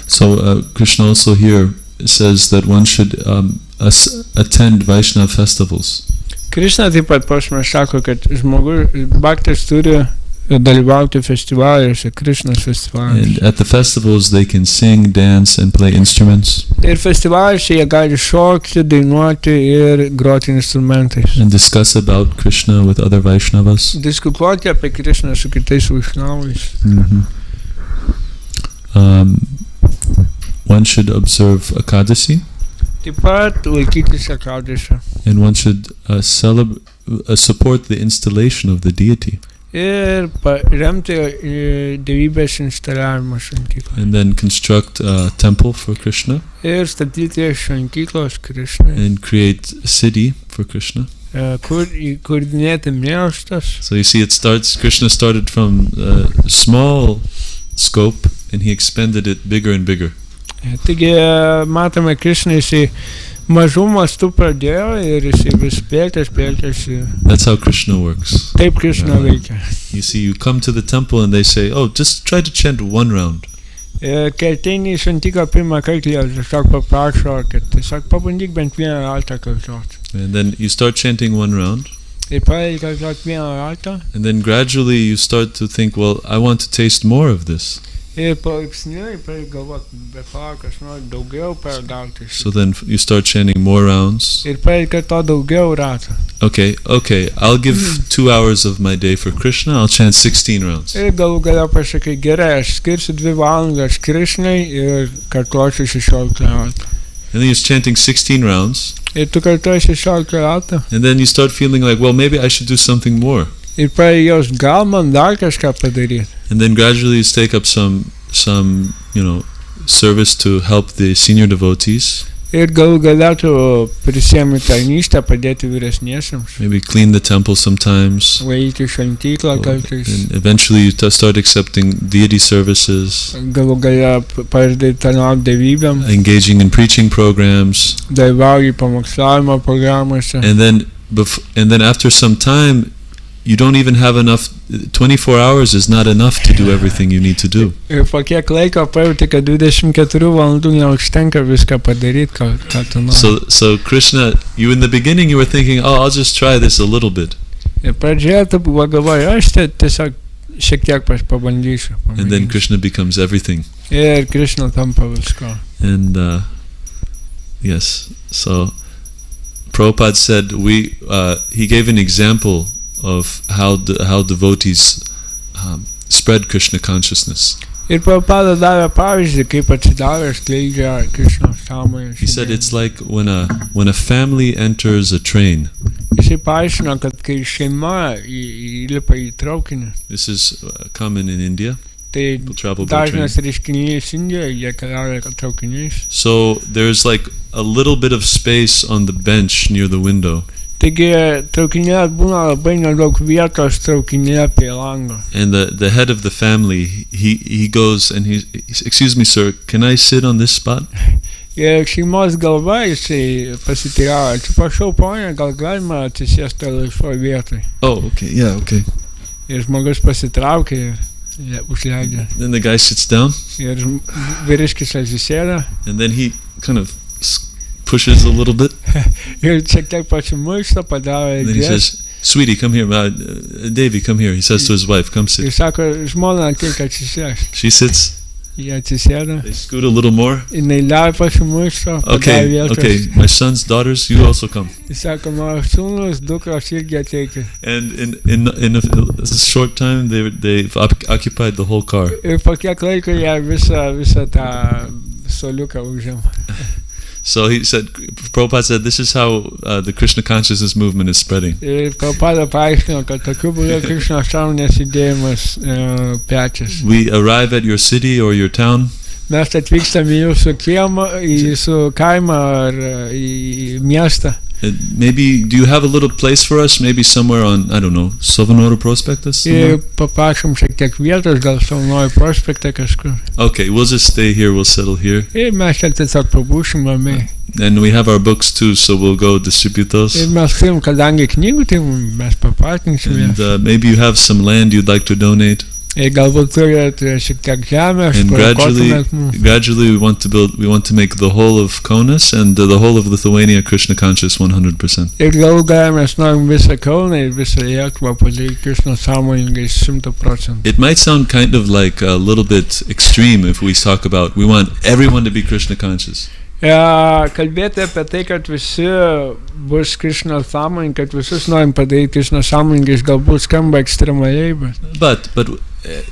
So Krishna also here says that one should attend Vaishnava festivals. Krishna taip pat posme sako, kad bhaktas turi dalyvauti festivaliuose, Krishnos festivaliuose. And at the festivals they can sing, dance, and play instruments. Ir festivaliuose jie gali šokti, dainuoti ir groti instrumentais. And discuss about Krishna with other Vaishnavas. Diskutuoti apie Krishną su kitais Vaishnavais. One should observe Ekadasi. Taip pat laikytis Ekadasio. And one should support the installation of the deity. Ir paremti dievybės instaliavimą šventykloje. And then construct a temple for Krishna. Ir statyti šventyklos Krishnai. And create a city for Krishna. Kurdinėti miestas. So you see, Krishna started from a small scope and he expanded it bigger and bigger. Taigi matome, Krishna jisai mažų mastų pradėjo ir jisai vis plėtėsi. That's how Krishna works. Taip Krishna veikia. You see, you come to the temple and they say, oh, just try to chant one round. Kai ateini į šventyklą pirmą kartą, jie tiesiog paprašo, kad tiesiog pabandyk bent vieną ratą kartoti. And then you start chanting one round. Ir pradedi kartoti vieną ratą. And then gradually you start to think, well, I want to taste more of this. Ir palaipsniui pradedi galvoti, be aš noriu daugiau paragauti. So then you start chanting more rounds. Ir pradedi kartoti daugiau ratą. Okay, I'll give 2 hours of my day for Krishna, I'll chant 16 rounds. Ir galų gale pasakai, gerai, aš skirsiu 2 valandas Krishnai ir kartuosiu 16 ratą. And then you're chanting 16 rounds. Ir tu kartuoji 16 ratą. And then you start feeling like, well, maybe I should do something more. Ir pradedi jaust, gal man dar kažką padaryti. And then gradually you take up some service to help the senior devotees. Ir galų gale tu prisiemi tarnystę padėti vyresniesiems. Maybe clean the temple sometimes. Valyti šventyklą kartais. And eventually you start accepting deity services. Galų gale pradedi tarnauti dievybėm. Engaging in preaching programs. Dalyvauji pamokslavimo programuose. And then after some time, you don't even have enough. 24 hours is not enough to do everything you need to do. Ir po kiek laiko pajauti, kad 24 valandų neužtenka viską padaryti, ką tu nori. So Krishna, in the beginning you were thinking, oh, I'll just try this a little bit. Ir pradžioje tu buvo galvoji, aš tiesiog šiek tiek pabandysiu. And then Krishna becomes everything. Ir Krishna tampa visko. And yes, so Prabhupada said he gave an example of how devotees spread Krishna consciousness. Ir Prabhupada davė pavyzdį, kaip atsidavęs skleidžia Krišnos sąmonę. He said it's like when a family enters a train. Jisai paaiškino, kad kai šeima įlipa į traukinį, This is common in India. tai People travel by train. dažnas reiškinys Indijoje, jie keliauja traukiniais. So there's like a little bit of space on the bench near the window. Taigi traukinėje būna labai nedaug vietos traukinėje prie lango. And the head of the family, he goes and he's, excuse me, sir, can I sit on this spot? Ir šeimos galva jisai pasitiravo, atsiprašau, ponia, gal galima atsisėsti laisvoje vietoje. Oh, okay, yeah, okay. Ir žmogus pasitraukė ir užleidžia. Then the guy sits down, Ir vyriškis atsisėda and then he kind of pushes a little bit. ir šiek tiek pasimaišta, padaro And then he says, sweetie, come here. Davy, come here. He says to his wife, come sit. ir sako, žmona ateik atsisės. She sits. Jie atsisėda, They scoot a little more. jinai dar pasimaišta, padaro Okay, vietos. okay. My sons, daughters, you also come. Jis sako, mano sūnus, dukros irgi ateikit. And in a short time, they've occupied the whole car. Ir po kiek laiko jie visą tą soliuką užėmė. So he said, Prabhupada said, this is how the Krishna consciousness movement is spreading. Ir Prabhupada paaiškino, kad tokiu būdu Krišnos sąmonės judėjimas plečiasi. We arrive at your city or your town, Mes atvykstam į jūsų kiemą, į jūsų kaimą ar į miestą. maybe, do you have a little place for us? Maybe somewhere on, I don't know, Savanora Prospectus? Ir paprašom šiek tiek vietos, gal Savanorių prospekte kažkur. Okay, we'll just stay here, we'll settle here. Ir mes čia tiesiog pabūšim ramiai. And we have our books too, so we'll go distribute those. Ir mes turim, kadangi knygų, tai mes papratinsim. And maybe you have some land you'd like to donate. Ir galbūt turėt šiek tiek žemės, And gradually we want to make the whole of Kaunas and the whole of Lithuania Krishna conscious 100%. Ir galų galę mes norim visą Kauną ir visą Lietuvą padaryti Krišnos sąmoningais 100%. It might sound kind of like a little bit extreme if we talk about we want everyone to be Krishna conscious. Kalbėti apie tai, kad visi bus Krišnos sąmoningi, kad visus norim padaryti Krišnos sąmoningais, galbūt skamba ekstremaliai, But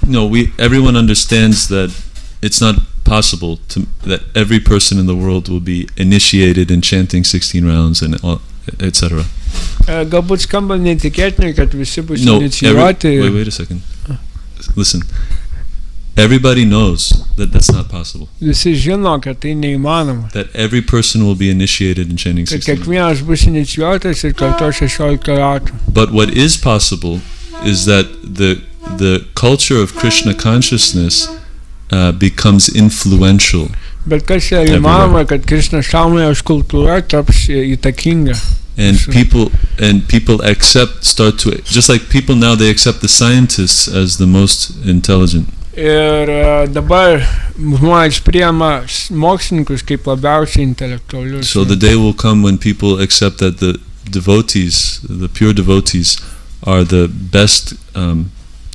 no, everyone understands that it's not possible that every person in the world will be initiated in chanting 16 rounds and etc. Galbūt skamba netikėtinai, kad visi bus No, inicijuoti. wait a second. Listen. Everybody knows that that's not possible. Visi žino, kad tai neįmanoma. That every person will be initiated in chanting Kad 16 rounds. kiekvienas bus inicijuotas ir kartu 16 ratų. But what is possible is that the culture of Krishna consciousness becomes influential. Bet kas yra įmanoma, kad Krišnos sąmonės kultūra taps įtakinga. And people start to, just like people now, they accept the scientists as the most intelligent. Ir dabar žmonės priima mokslininkus kaip labiausiai intelektualius. So the day will come when people accept that the devotees, the pure devotees, are the best,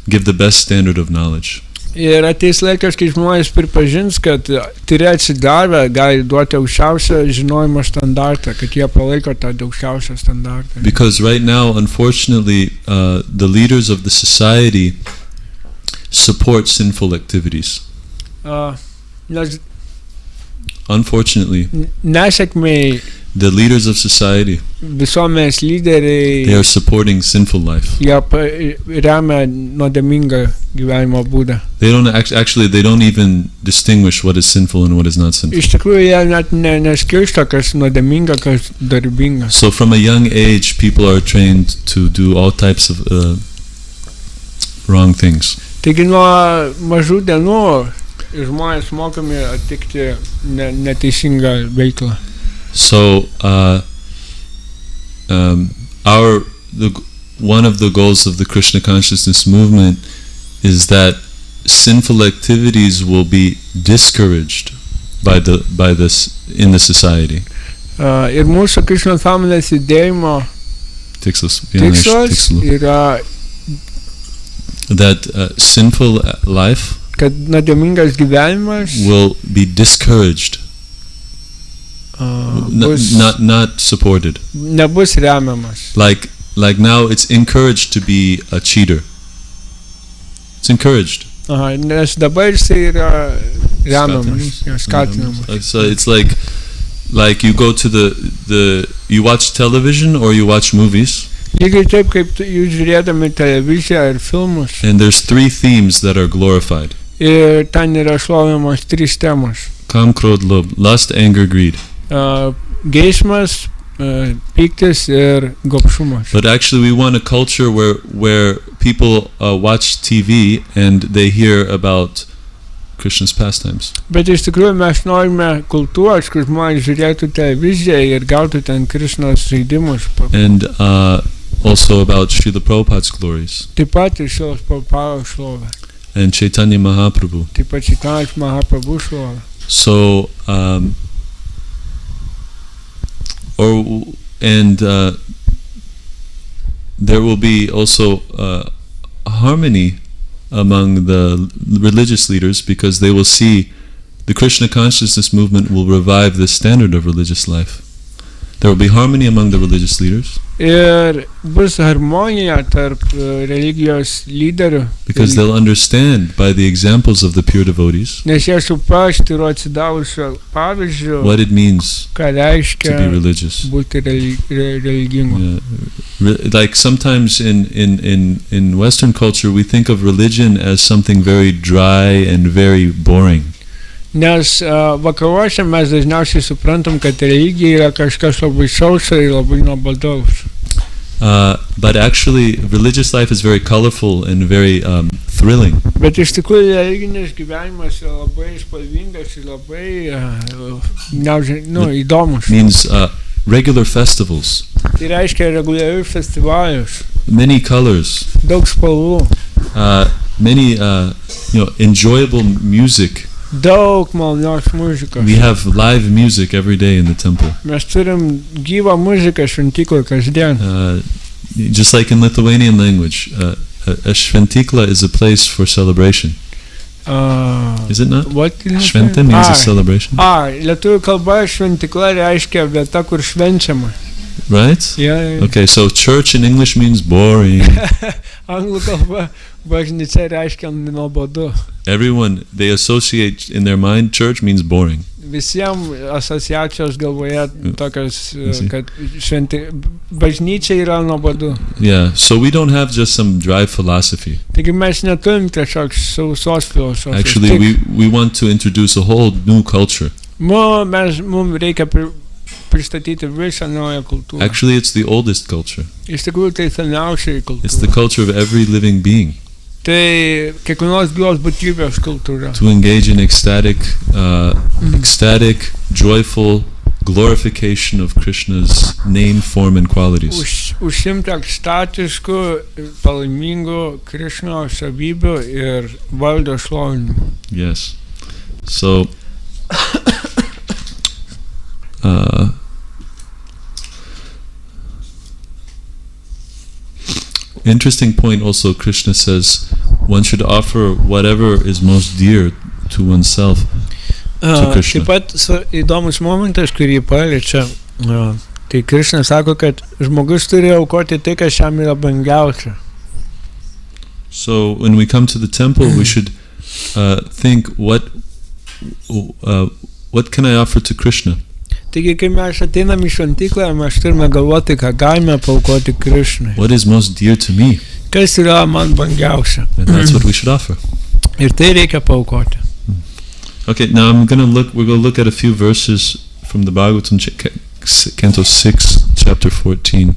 give the best standard of knowledge. Ir ateis laikas, kai žmonės pripažins, kad tyri atsidavę gali duoti aukščiausią žinojimo standartą, kad jie palaiko tą aukščiausią standartą. Because right now, unfortunately, the leaders of the society support sinful activities. Unfortunately, nesėkmiai the leaders of society, visuomenės lyderiai, they are supporting sinful life. Jie remia nuodėmingą gyvenimo būdą. They don't actually they don't even distinguish what is sinful and what is not sinful. Iš tikrųjų, jie net neskirsto, kas nuodėminga, kas darbinga. So from a young age, people are trained to do all types of wrong things. Taigi nuo mažų dienų žmonės mokomi atlikti neteisingą veiklą. So one of the goals of the Krishna consciousness movement is that sinful activities will be discouraged by this in the society. Ir mūsų Krišnos sąmonės judėjimo tikslas yra that sinful life kad nuodėmingas gyvenimas will be discouraged, not supported. Nebus remiamas. Like now it's encouraged to be a cheater. It's encouraged. Aha, nes dabar jisai yra remiamas, skatinamas. So it's like you go to you watch television or you watch movies. Lygiai taip, kaip jūs žiūrėdami televiziją ir filmus. And there's 3 themes that are glorified. Ir ten yra šlovinamos 3 temos. Kam, krodh, lobh, lust, anger, greed. Geismas, pyktis ir gobšumas. But actually we want a culture where people watch TV and they hear about Krishna's pastimes. Bet iš tikrųjų mes norime kultūros, kur žmonės žiūrėtų televiziją ir gautų ten Krishnos žaidimus. And also about Srila Prabhupada's glories. Taip pat ir Srilas Prabhupados šlovę. And Chaitanya Mahaprabhu. Taip pat Chaitanya Mahaprabhu šlovę. So there will be also harmony among the religious leaders, because they will see the Krishna consciousness movement will revive the standard of religious life. There will be harmony among the religious leaders. Ir bus harmonija tarp religijos lyderių. Because they'll understand by the examples of the pure devotees. Nes jie supras tyru atsidavusio pavyzdžių, what it means ką reiškia to be religious. Būti religingu. Like sometimes in Western culture we think of religion as something very dry and very boring. Nes vakaruose mes dažniausiai suprantam, kad religija yra kažkas labai sausa ir labai nuobodaus. But actually religious life is very colorful and very thrilling. Bet iš tikrųjų religinis gyvenimas yra labai spalvingas ir labai įdomus. Means regular festivals. Tai reiškia reguliarius festivalius. Many colors. Daug spalvų. Many enjoyable music. Daug malonios muzikos. We have live music every day in the temple. Mes turim gyvą muziką šventykloje kasdien. Just like in Lithuanian language, a šventykla is a place for celebration. Is it not? What Šventė means a celebration. Lietuvių kalba šventykla reiškia vieta, kur švenčiama. Right? Yeah. Okay, so church in English means boring. Anglų kalba bažnyčia reiškia nuobodu. Everyone, they associate in their mind, church means boring. Visiems asociacijos galvoje tokios, kad bažnyčia yra nuobodu. Yeah, so we don't have just some dry philosophy. Taigi mes neturim tiesiog sausos filosofijos. Actually, we want to introduce a whole new culture. Mums reikia pristatyti visą naują kultūrą. Actually, it's the oldest culture. Iš tikrųjų, tai seniausia kultūra. It's the culture of every living being. Tai kiekvienos gyvos būtybės kultūra. To engage in ecstatic, joyful glorification of Krishna's name, form, and qualities. Užsimti ekstatiškų, palaimingų Krishno savybių ir valdo šlovinimu. Yes. So, interesting point also, Krishna says one should offer whatever is most dear to oneself to Krishna. Taip pat įdomus momentas, kurį paliečia, tai Krishna sako, kad žmogus turi aukoti tai, kas jam yra brangiausia. So when we come to the temple, we should think what can I offer to Krishna? Taigi, kai mes ateinam į šventyklą, mes turime galvoti, ką galime paaukoti Krishnai. What is most dear to me? Kas yra man brangiausia? And that's what we should offer. Ir tai reikia paaukoti. Okay, now we're going to look at a few verses from the Bhagavatam, Canto 6, Chapter 14.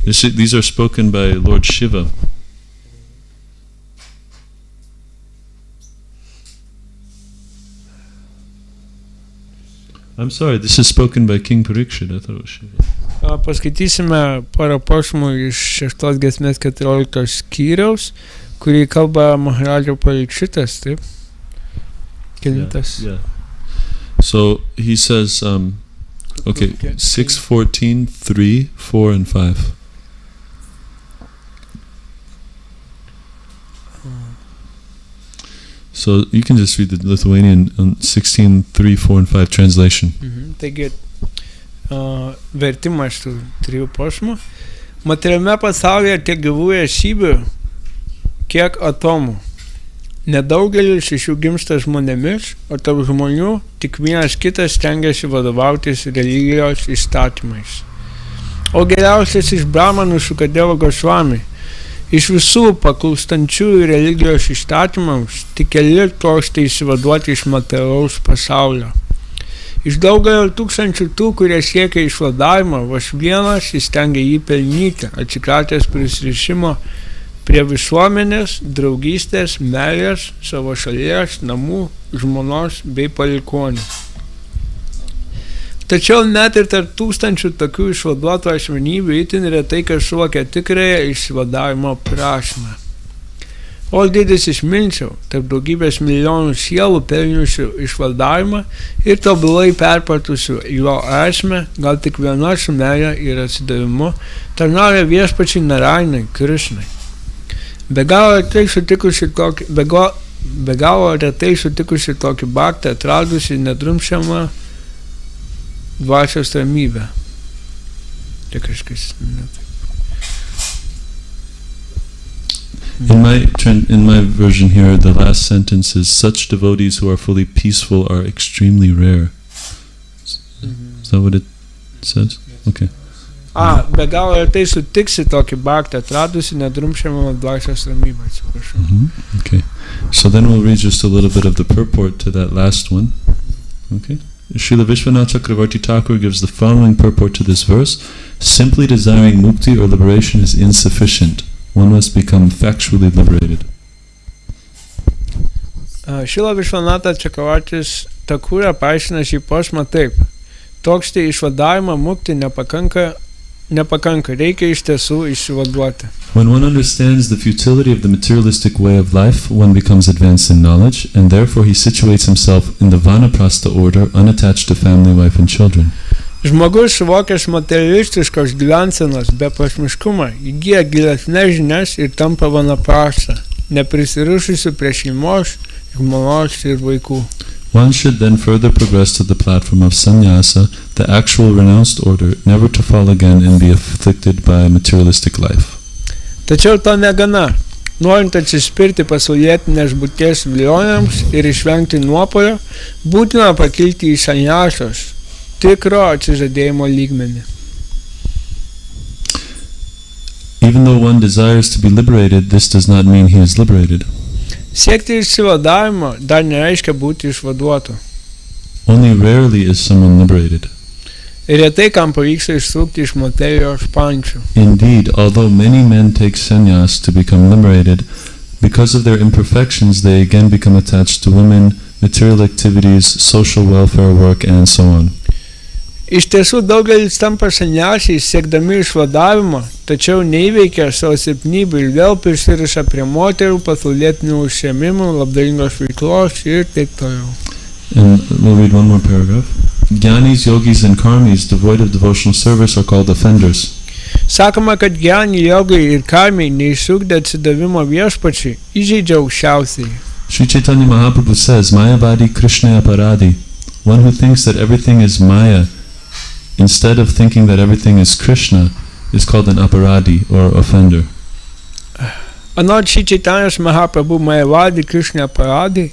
These are spoken by Lord Shiva. I'm sorry, this is spoken by King Parikshit. I thought it was Shiva. Paskaitysime porą posmų iš 6 giesmės 14 skyriaus, kurį kalba Maharadža Parikshitas, taip? Kelintas. Yeah. So he says, 6:14, 3, 4, and 5. So you can just read the Lithuanian 16, 3, 4, and 5 translation. Taigi, vertimas tų 3 posmų. Materialiame pasaulyje tiek gyvų esybių, kiek atomų. Nedaugelis iš jų gimsta žmonėmis, o tarp žmonių tik vienas kitas stengiasi vadovautis religijos įstatymais. O geriausias iš brahmanų Šukadeva Gosvami. Iš visų paklūstančiųjų religijos įstatymams tik keli trokšta išsivaduoti iš materialaus pasaulio. Iš daugelio tūkstančių tų, kurie siekia išvadavimo, vos vienas įstengia jį pelnyti, atsikratęs prisirišimo prie visuomenės, draugystės, meilės, savo šalies, namų, žmonos bei palikuonių. Tačiau net ir tarp tūkstančių tokių išvaduotų asmenybių itin retai kas suvokia tikrąją išvadavimo prasmę. O didis išminčiau, tarp daugybės milijonų sielų pelniusių išvadavimą ir tobulai perpratusių jo esmę, gal tik viena su meile ir atsidavimu, tarnauja viešpačiai Narainai, Krišnai. Be galo retai sutikusi tokį baktą, atradusi nedrumsčiamą dvasios ramybę. Tai kažkas ne taip. In my version here, the last sentence is, such devotees who are fully peaceful are extremely rare. Is that what it says? Okay. Be galo retai sutiksi tokį baktą, atradusi nedrumsčiamą dvasios ramybę, atsiprašau. Okay. So then we'll read just a little bit of the purport to that last one. Okay. Srila Vishwanath Chakravarti Thakur gives the following purport to this verse. Simply desiring mukti or liberation is insufficient. One must become factually liberated. Srila Vishwanath Chakravartis Thakur paaiškina šį posmą taip. Toks tai išvadavimo mukti nepakanka, reikia iš tiesų išsivaduoti. When one understands the futility of the materialistic way of life, one becomes advanced in knowledge, and therefore he situates himself in the Vanaprastha order, unattached to family, wife, and children. Žmogus suvokęs materialistiškos gyvensenos beprasmiškumą, įgyja gilesnes žinias ir tampa Vanaprastha, neprisirišusiu prie šeimos, žmonos ir vaikų. One should then further progress to the platform of sannyasa, the actual renounced order, never to fall again and be afflicted by materialistic life. Tačiau to negana. Norint atsispirti pasaulietinės būties vilionėms ir išvengti nuopuolio, būtina pakilti į sanyasos, tikro atsižadėjimo lygmenį. Even though one desires to be liberated, this does not mean he is liberated. Siekti išsivadavimo dar nereiškia būti išvaduotu. Only rarely is someone liberated. Ir retai kam pavyksta ištrūkti iš materijos pančių. Indeed, although many men take sannyas to become liberated, because of their imperfections they again become attached to women, material activities, social welfare work, and so on. Iš tiesų daugelis tampa sannyasiais siekdami išvadavimo, tačiau neįveikia savo silpnybių ir vėl prisiriša prie moterų, pasaulietinių užsiėmimų, labdaringos veiklos ir taip toliau. And we'll read one more paragraph. Jnanis, yogis, and karmis devoid of devotional service are called offenders. Sakoma, kad jnani, jogai ir karmiai neišugdė atsidavimo viešpačiai, įžeidžia aukščiausiai. Sri Chaitanya Mahaprabhu says, Mayavadi Krishna aparadi. One who thinks that everything is Maya, instead of thinking that everything is Krishna, is called an aparadi or offender. Anot Sri Chaitanya's Mahaprabhu Mayavadi Krishna aparadi,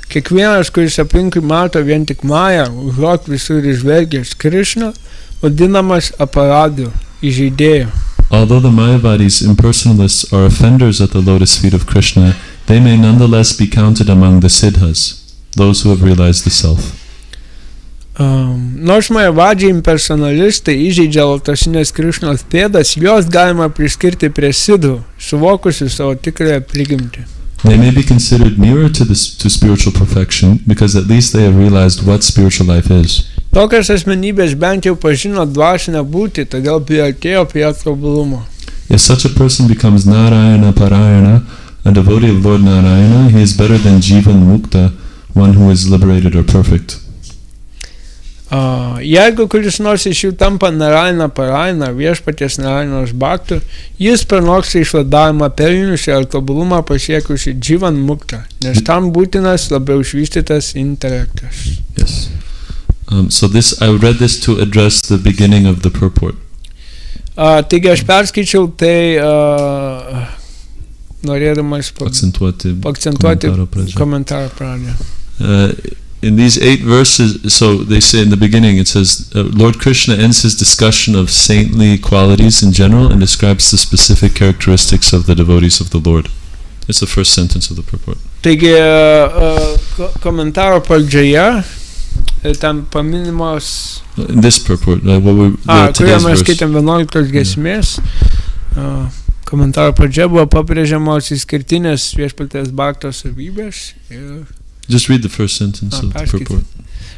kiekvienas, kuris aplinkui mato vien tik Mają, užuot visur išvelgęs Krishna, vadinamas aparadiu, įžeidėju. Although the Mayavadis impersonalists are offenders at the lotus feet of Krishna, they may nonetheless be counted among the siddhas, those who have realized the self. Nors Mayavadžiai impersonalistai įžeidžia lotosinės Krišnos pėdas, jos galima priskirti prie sidhų, suvokusių savo tikrąją prigimtį. They may be considered nearer to spiritual perfection because at least they have realized what spiritual life is. Tokios asmenybės bent jau pažino dvasinę būtį, todėl priartėjo prie tobulumo. If such a person becomes Narayana Parayana, a devotee of Lord Narayana, he is better than Jivan Mukta, one who is liberated or perfect. Jeigu kuris nors iš jų tampa Narayana Parayana, viešpaties Narayanos bhaktu, jis pranoksta išvadavimą pelniusi ar tobulumą pasiekusi Jivan Mukta, nes tam būtinas labiau išvystytas intelektas. Yes. So I read this to address the beginning of the purport. Taigi aš perskaičiau tai norėdamas akcentuoti komentaro pradžią. In these 8 verses, so they say in the beginning, it says, Lord Krishna ends his discussion of saintly qualities in general and describes the specific characteristics of the devotees of the Lord. It's the first sentence of the purport. Taigi, komentaro pradžioje tam paminimos... In this purport, kurioje mes skaitėm 11 giesmės, komentaro pradžioje buvo pabrėžiamos išskirtinės viešpaties bhakto savybės. Just read the first sentence of the purport.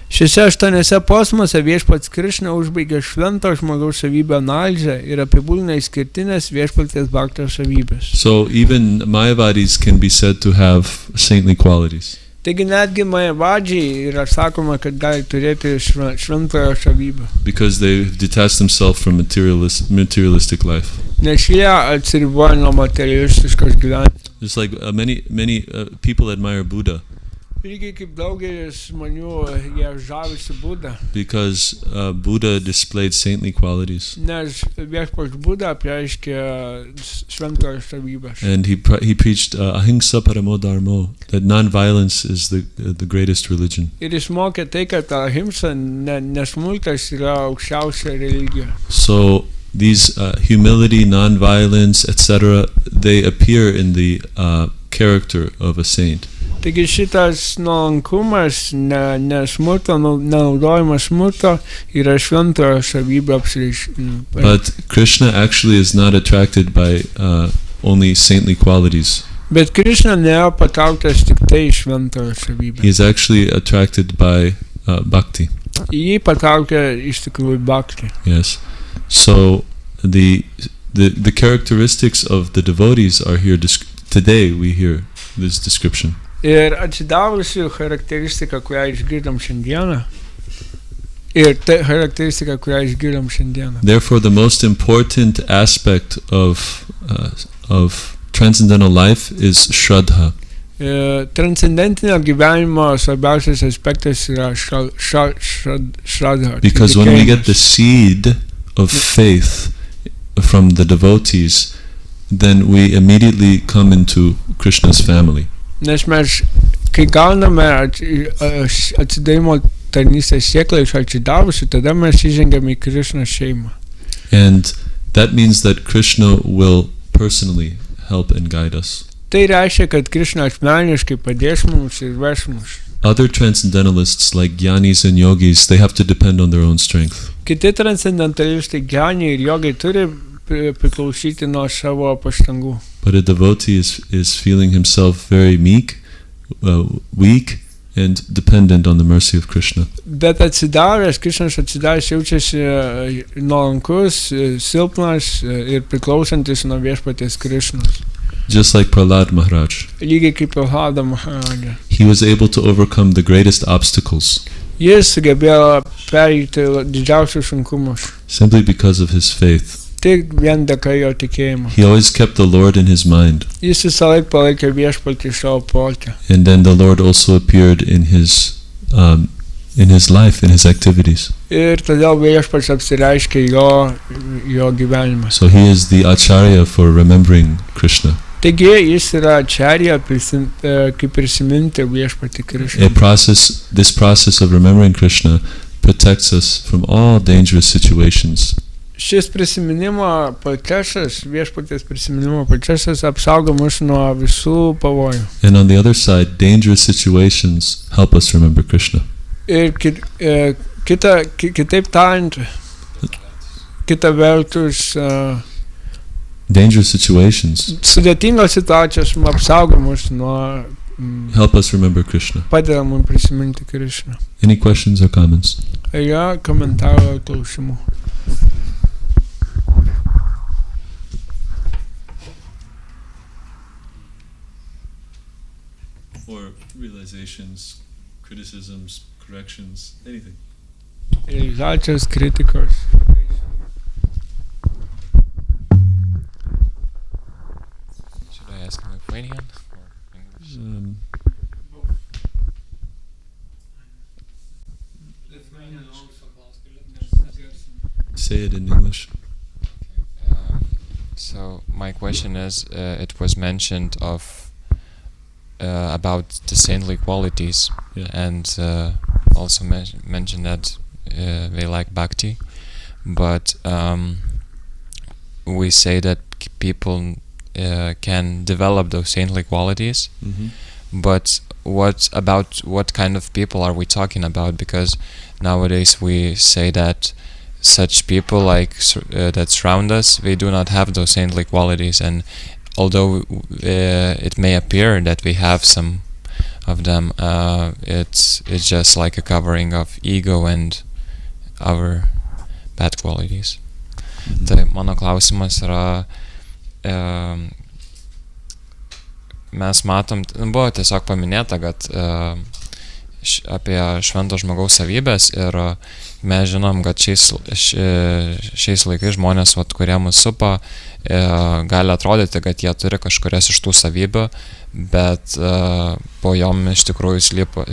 Šiuose 8 posmuose viešpats Krishna užbaigė švento žmogaus savybę analizę ir apibūdina išskirtinės viešpaties bhakto savybės. So even Mayavadis can be said to have saintly qualities. Taigi netgi Mayavadžiai yra sakoma, kad gali turėti šventojo savybę. Because they detach themselves from materialistic life. Nes jie atsiriboja nuo materialistiškos gyvenimo. Just like many people admire Buddha. Lygiai kaip daugelis žmonių jie žavisi Buddha. Because Buddha displayed saintly qualities. Nes viešpats Buddha apreiškė šventojo savybės. And he preached ahimsa paramo dharmo, that non-violence is the greatest religion. Ir jis mokė tai, kad ahimsa, nesmurtas yra aukščiausia religija. So these humility, non-violence, etc., they appear in the character of a saint. Taigi šitas nuolankumas, nesmurto, nenaudojimas smurto yra šventojo savybė apsireiškimo. But Krishna actually is not attracted by only saintly qualities. Bet Krishna nėra patrauktas tik tai šventojo savybė. He is actually attracted by bhakti. Jį patraukia iš tikrųjų bhakti. Yes. So the characteristics of the devotees are here. Today we hear this description. Ir atsidavusi charakteristika, kurią išgirdom šiandieną. Ir ta charakteristika, kurią išgirdom šiandieną. Therefore, the most important aspect of transcendental life is shraddha. Transcendentinio gyvenimo svarbiausias aspektas yra shraddha. Because when we get the seed of faith from the devotees, then we immediately come into Krishna's family. Nes mes, kai gauname atsidavimo tarnystės sėklą iš atsidavusių, tada mes įžengiame į Krishnos šeimą. And that means that Krishna will personally help and guide us. Tai reiškia, kad Krishna asmeniškai padės mums ir ves mus. Other transcendentalists like Gyanis and Yogis, they have to depend on their own strength. Kiti transcendentalistai, Gyaniai ir Jogai turi priklausyti nuo savo pastangų. But a devotee is feeling himself very meek, weak, and dependent on the mercy of Krishna. Bet atsidavęs, Krishnas atsidavęs jaučiasi nuolankus, silpnas ir priklausantis nuo viešpaties Krishnos. Just like Prahlad Maharaj. Lygiai kaip Prahlada Maharaj. He was able to overcome the greatest obstacles. Jis sugebėjo pereiti didžiausius sunkumus. Simply because of his faith. Tik vien dėka jo tikėjimo. He always kept the Lord in his mind. Jis visą laiką palaikė viešpatį savo prote. And then the Lord also appeared in his life, in his activities. Ir todėl viešpats apsireiškė jo gyvenimą. So he is the acharya for remembering Krishna. Taigi jis yra acharya, kaip prisiminti viešpatį Krishną. This process of remembering Krishna protects us from all dangerous situations. Šis prisiminimo procesas, viešpaties prisiminimo procesas apsaugo mus nuo visų pavojų. And on the other side, dangerous situations help us remember Krishna. Ir kitaip tariant, kita vertus, dangerous situations sudėtingos situacijos apsaugo mus nuo help us remember Krishna. Padeda mums prisiminti Krishną. Any questions or comments? Yra komentarų ar klausimų? Or realizations, criticisms, corrections, anything. Realizacijos, kritikos. Should I ask in Lithuanian or English? Say it in English. So So my question is, it was mentioned about the saintly qualities, Yeah. and also mentioned that they like bhakti, but we say that people can develop those saintly qualities. Mm-hmm. But what kind of people are we talking about? Because nowadays we say that such people that surround us, they do not have those saintly qualities, and although it may appear that we have some of them, it's just like a covering of ego and our bad qualities. Mm-hmm. Tai mano klausimas yra, mes matom, buvo tiesiog paminėta, kad apie švento žmogaus savybės, ir mes žinom, kad šiais laikais žmonės, kurie mus supa, gali atrodyti, kad jie turi kažkurias iš tų savybių, bet po jom iš tikrųjų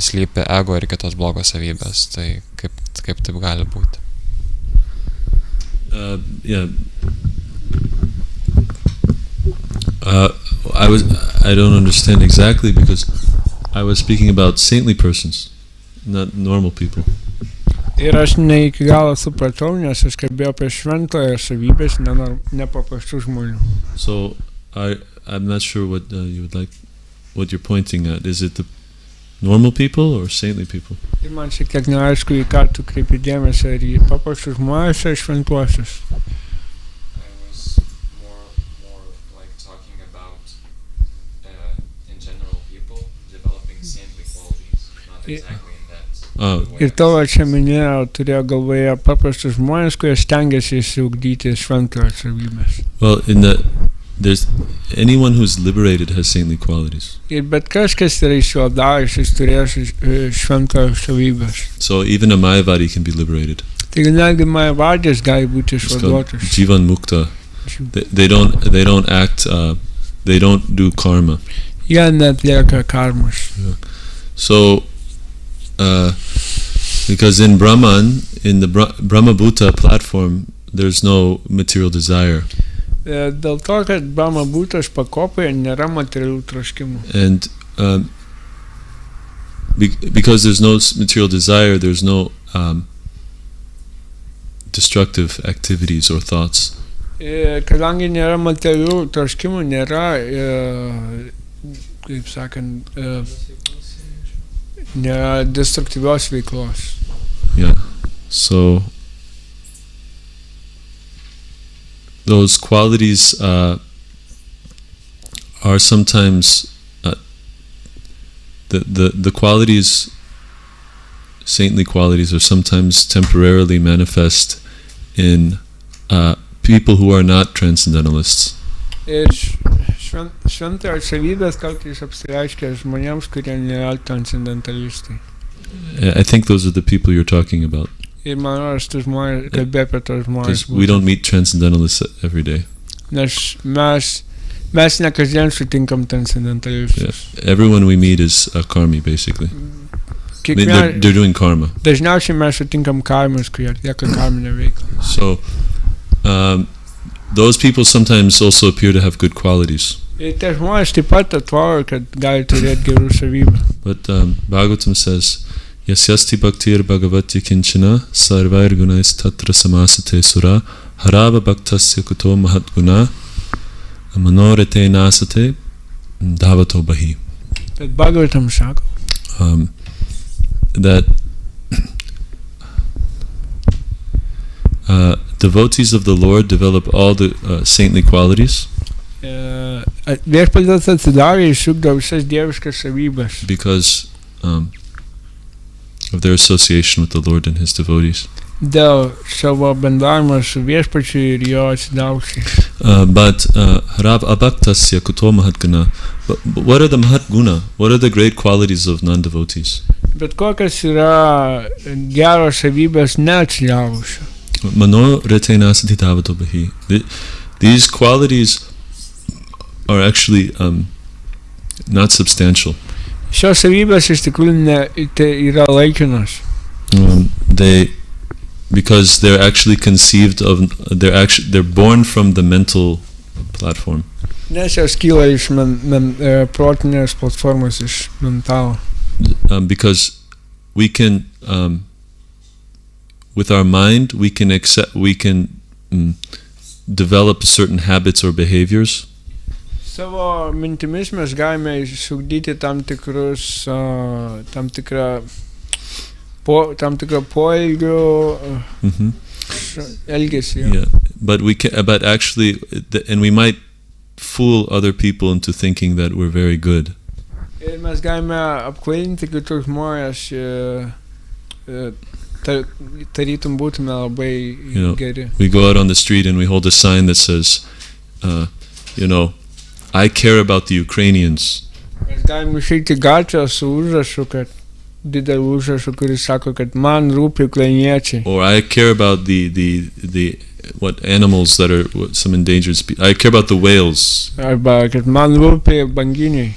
slypi ego ir kitos blogos savybės. Tai kaip taip gali būti? Yeah. I don't understand exactly, because I was speaking about saintly persons, not normal people. Ir aš ne iki galo supratau, nes aš kalbėjau apie šventojo savybės, nepaprastų žmonių. So I'm not sure what you would like, what you're pointing at. Is it the normal people or saintly people? Ir man šiek tiek neaišku, į ką tu kreipi dėmesį, ar į paprastus žmonės, ar šventuosius. Ir tavo čia minėjau, turėjo galvoje paprastus žmonės, kurie stengiasi išsiugdyti šventojo savybės. Well, there's anyone who's liberated has saintly qualities. Ir bet kas yra išvadavęs, jis turės šventojo savybės. So even a Mayavadi can be liberated. Taigi netgi Mayavadis gali būti It's called išvaduotas. Jivan Mukta. They don't act. They don't do karma. Jie neatlieka karmos. Yeah. So. Because in Brahman, in the Brahma Bhuta platform, there's no material desire. Dėl to, kad Brahma Bhutas pakopoje nėra materialių troškimų. And because there's no material desire, there's no destructive activities or thoughts. Kadangi nėra materialių troškimų, nėra, kaip sakant, nėra destruktyvios veiklos. Yeah. So those qualities are sometimes the qualities, saintly qualities, are sometimes temporarily manifest in people who are not transcendentalists. Šventojo savybės kartais apsireiškia žmonėms, kurie nėra transcendentalistai. I think those are the people you're talking about. Ir man aš tų žmonės, kalbėjau apie tos žmonės. Because we don't meet transcendentalists every day. Nes mes ne kasdien sutinkam transcendentalistus. Yeah. Everyone we meet is a karmi, basically. I mean, they're doing karma. Dažniausiai mes sutinkam karmas, kurie atlieka karminę veiklą. So those people sometimes also appear to have good qualities. Ir tie žmonės taip pat atrodo, kad gali turėti gerų savybių. But Bhagavatam says, Yasyasti bhaktir bhagavati kinchana sarvair gunais tatra samasate sura harava bhaktasya kuto mahat guna manorete nasate dhavato bahi. Bet Bhagavatam sako, that devotees of the Lord develop all the saintly qualities viešpaties atsidaro ir išugdo visas dieviškas savybės. because of their association with the Lord and His devotees. Dėl savo bendravimo su viešpačiu ir jo atsidavusiai. But harav abhaktasya kuto mahat guna. But what are the mahat guna? What are the great qualities of non-devotees? Bet kokios yra geros savybės neatsidavusios. Mano retenasati dhavato bahi. These qualities are actually not substantial. Šios savybės iš tikrųjų yra laikinos. Because they're actually conceived of, they're born from the mental platform. Nes jos kyla iš protinės platformos, iš mentalo. Because we can, with our mind, we can develop certain habits or behaviors. Savo mintimis mes galime išugdyti tam tikrą poelgių elgesį. Yeah, but actually, and we might fool other people into thinking that we're very good. Ir mes galime apkvailinti kitus žmonės, tarytum būtume labai geri. We go out on the street and we hold a sign that says, I care about the Ukrainians. Mes galime išeiti gatvę su užrašu, dideliu užrašu, kuris sako, kad man rūpi ukrainiečiai. Or I care about the what animals that are some endangered species. I care about the whales. Arba, kad man rūpi banginiai.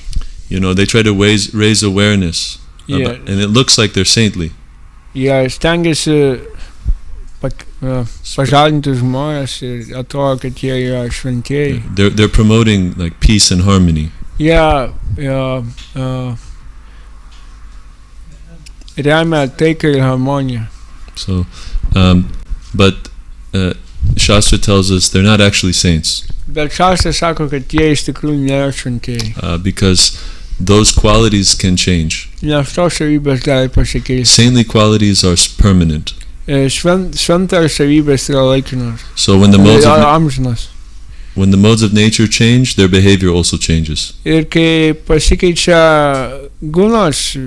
They try to raise awareness. Yeah. And it looks like they're saintly. Jie stengiasi pažadinti žmonės ir atrodo, kad jie yra šventieji. They're promoting like peace and harmony. Remia taiką ir harmoniją. So, but Shastra tells us they're not actually saints. Bet Šastra sako, kad jie iš tikrųjų nėra šventieji. Because those qualities can change. Nes tos savybės gali pasikeisti. Saintly qualities are permanent. Šventos savybės yra laikinos. So when the modes of amžinos. nature change, their behavior also changes. Ir kai pasikeičia gunos,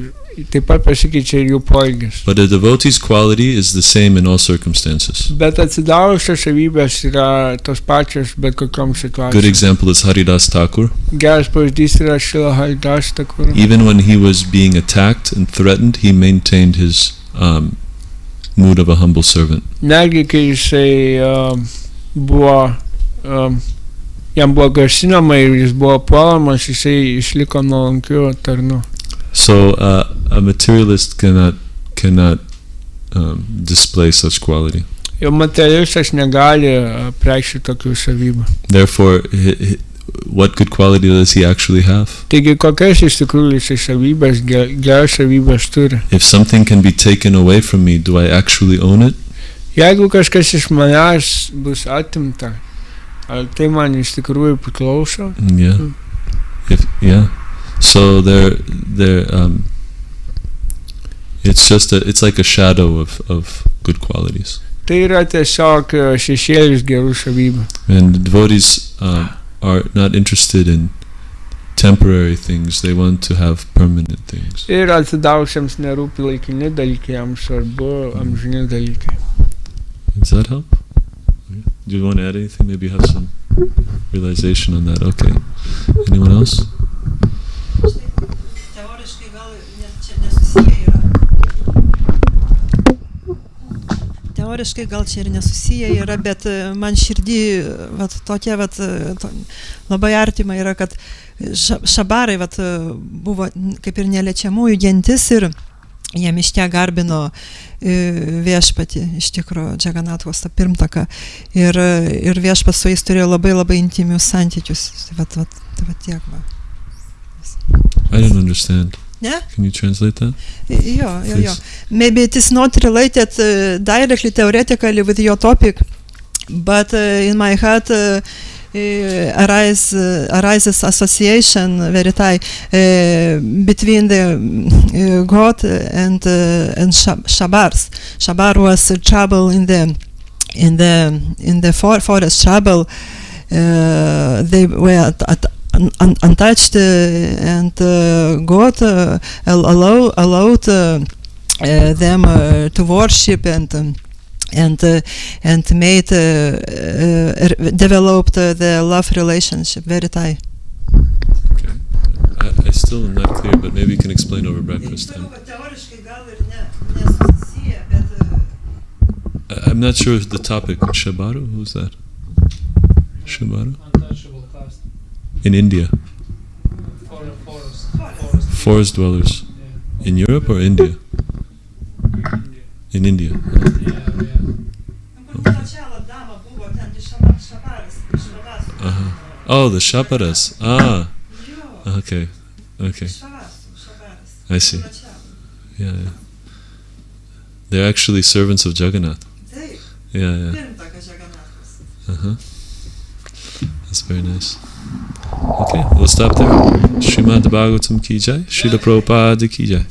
taip pat pasikeičia ir jų poelgis. But a devotee's quality is the same in all circumstances. Bet atsidavusios savybės yra tos pačios bet kokiom situacijom. Good example is Haridas Thakur. Geras pavyzdys yra Šrila Haridas Thakur. Even when he was being attacked and threatened, he maintained his mood of a humble servant. Netgi kai jisai jam buvo grasinama ir jis buvo puolamas, jisai išliko nuolankiu tarnu. So a materialist cannot display such quality. Ir materialistas negali preikšti tokių savybių. Therefore, what good quality does he actually have? Taigi kokias iš tikrųjų jisai savybės, geras savybės turi? If something can be taken away from me, do I actually own it? Jeigu kažkas iš manęs bus atimta, ar tai man iš tikrųjų priklauso? Yeah. So it's like a shadow of good qualities. Tai yra tiesiog šešėlis gerų savybių. And the devotees are not interested in temporary things. They want to have permanent things. Ir atsidavusiems nerūpi laikini dalykai, jiems svarbu amžini dalykai. Does that help? Do you want to add anything? Maybe you have some realization on that. Okay. Anyone else? Teoriškai gal čia nesusiję yra. Teoriškai gal čia ir nesusiję yra, bet man širdį tokia labai artima yra, kad šabarai buvo kaip ir neliečiamųjų gentis ir jie miške garbino viešpatį, iš tikro Džaganathos tą pirmtaką. Ir viešpats su jais turėjo labai labai intimius santykius. Tai tiek va. I don't understand. Yeah? Can you translate that? Yeah. Maybe it is not related directly theoretically with your topic, but in my heart arises association very tight between the God and Shabars. Shabar was trouble in the forest trouble. They were untouched, and God allowed them to worship and made developed the love relationship very tight. Okay. I still am not clear, but maybe you can explain over breakfast time. I'm not sure of the topic. Shabaru? Who's that? Shabaru? Untouchable caste. In India? Forest dwellers. Yeah. In Europe or India? In India. Oh, the Shaparas. Ah. Okay. Okay. I see. Yeah, yeah. They're actually servants of Jagannath. Yeah, yeah. Uh-huh. That's very nice. Okay, we'll stop there. Srimad Bhagavatam ki jai. Srila Prabhupada ki jai.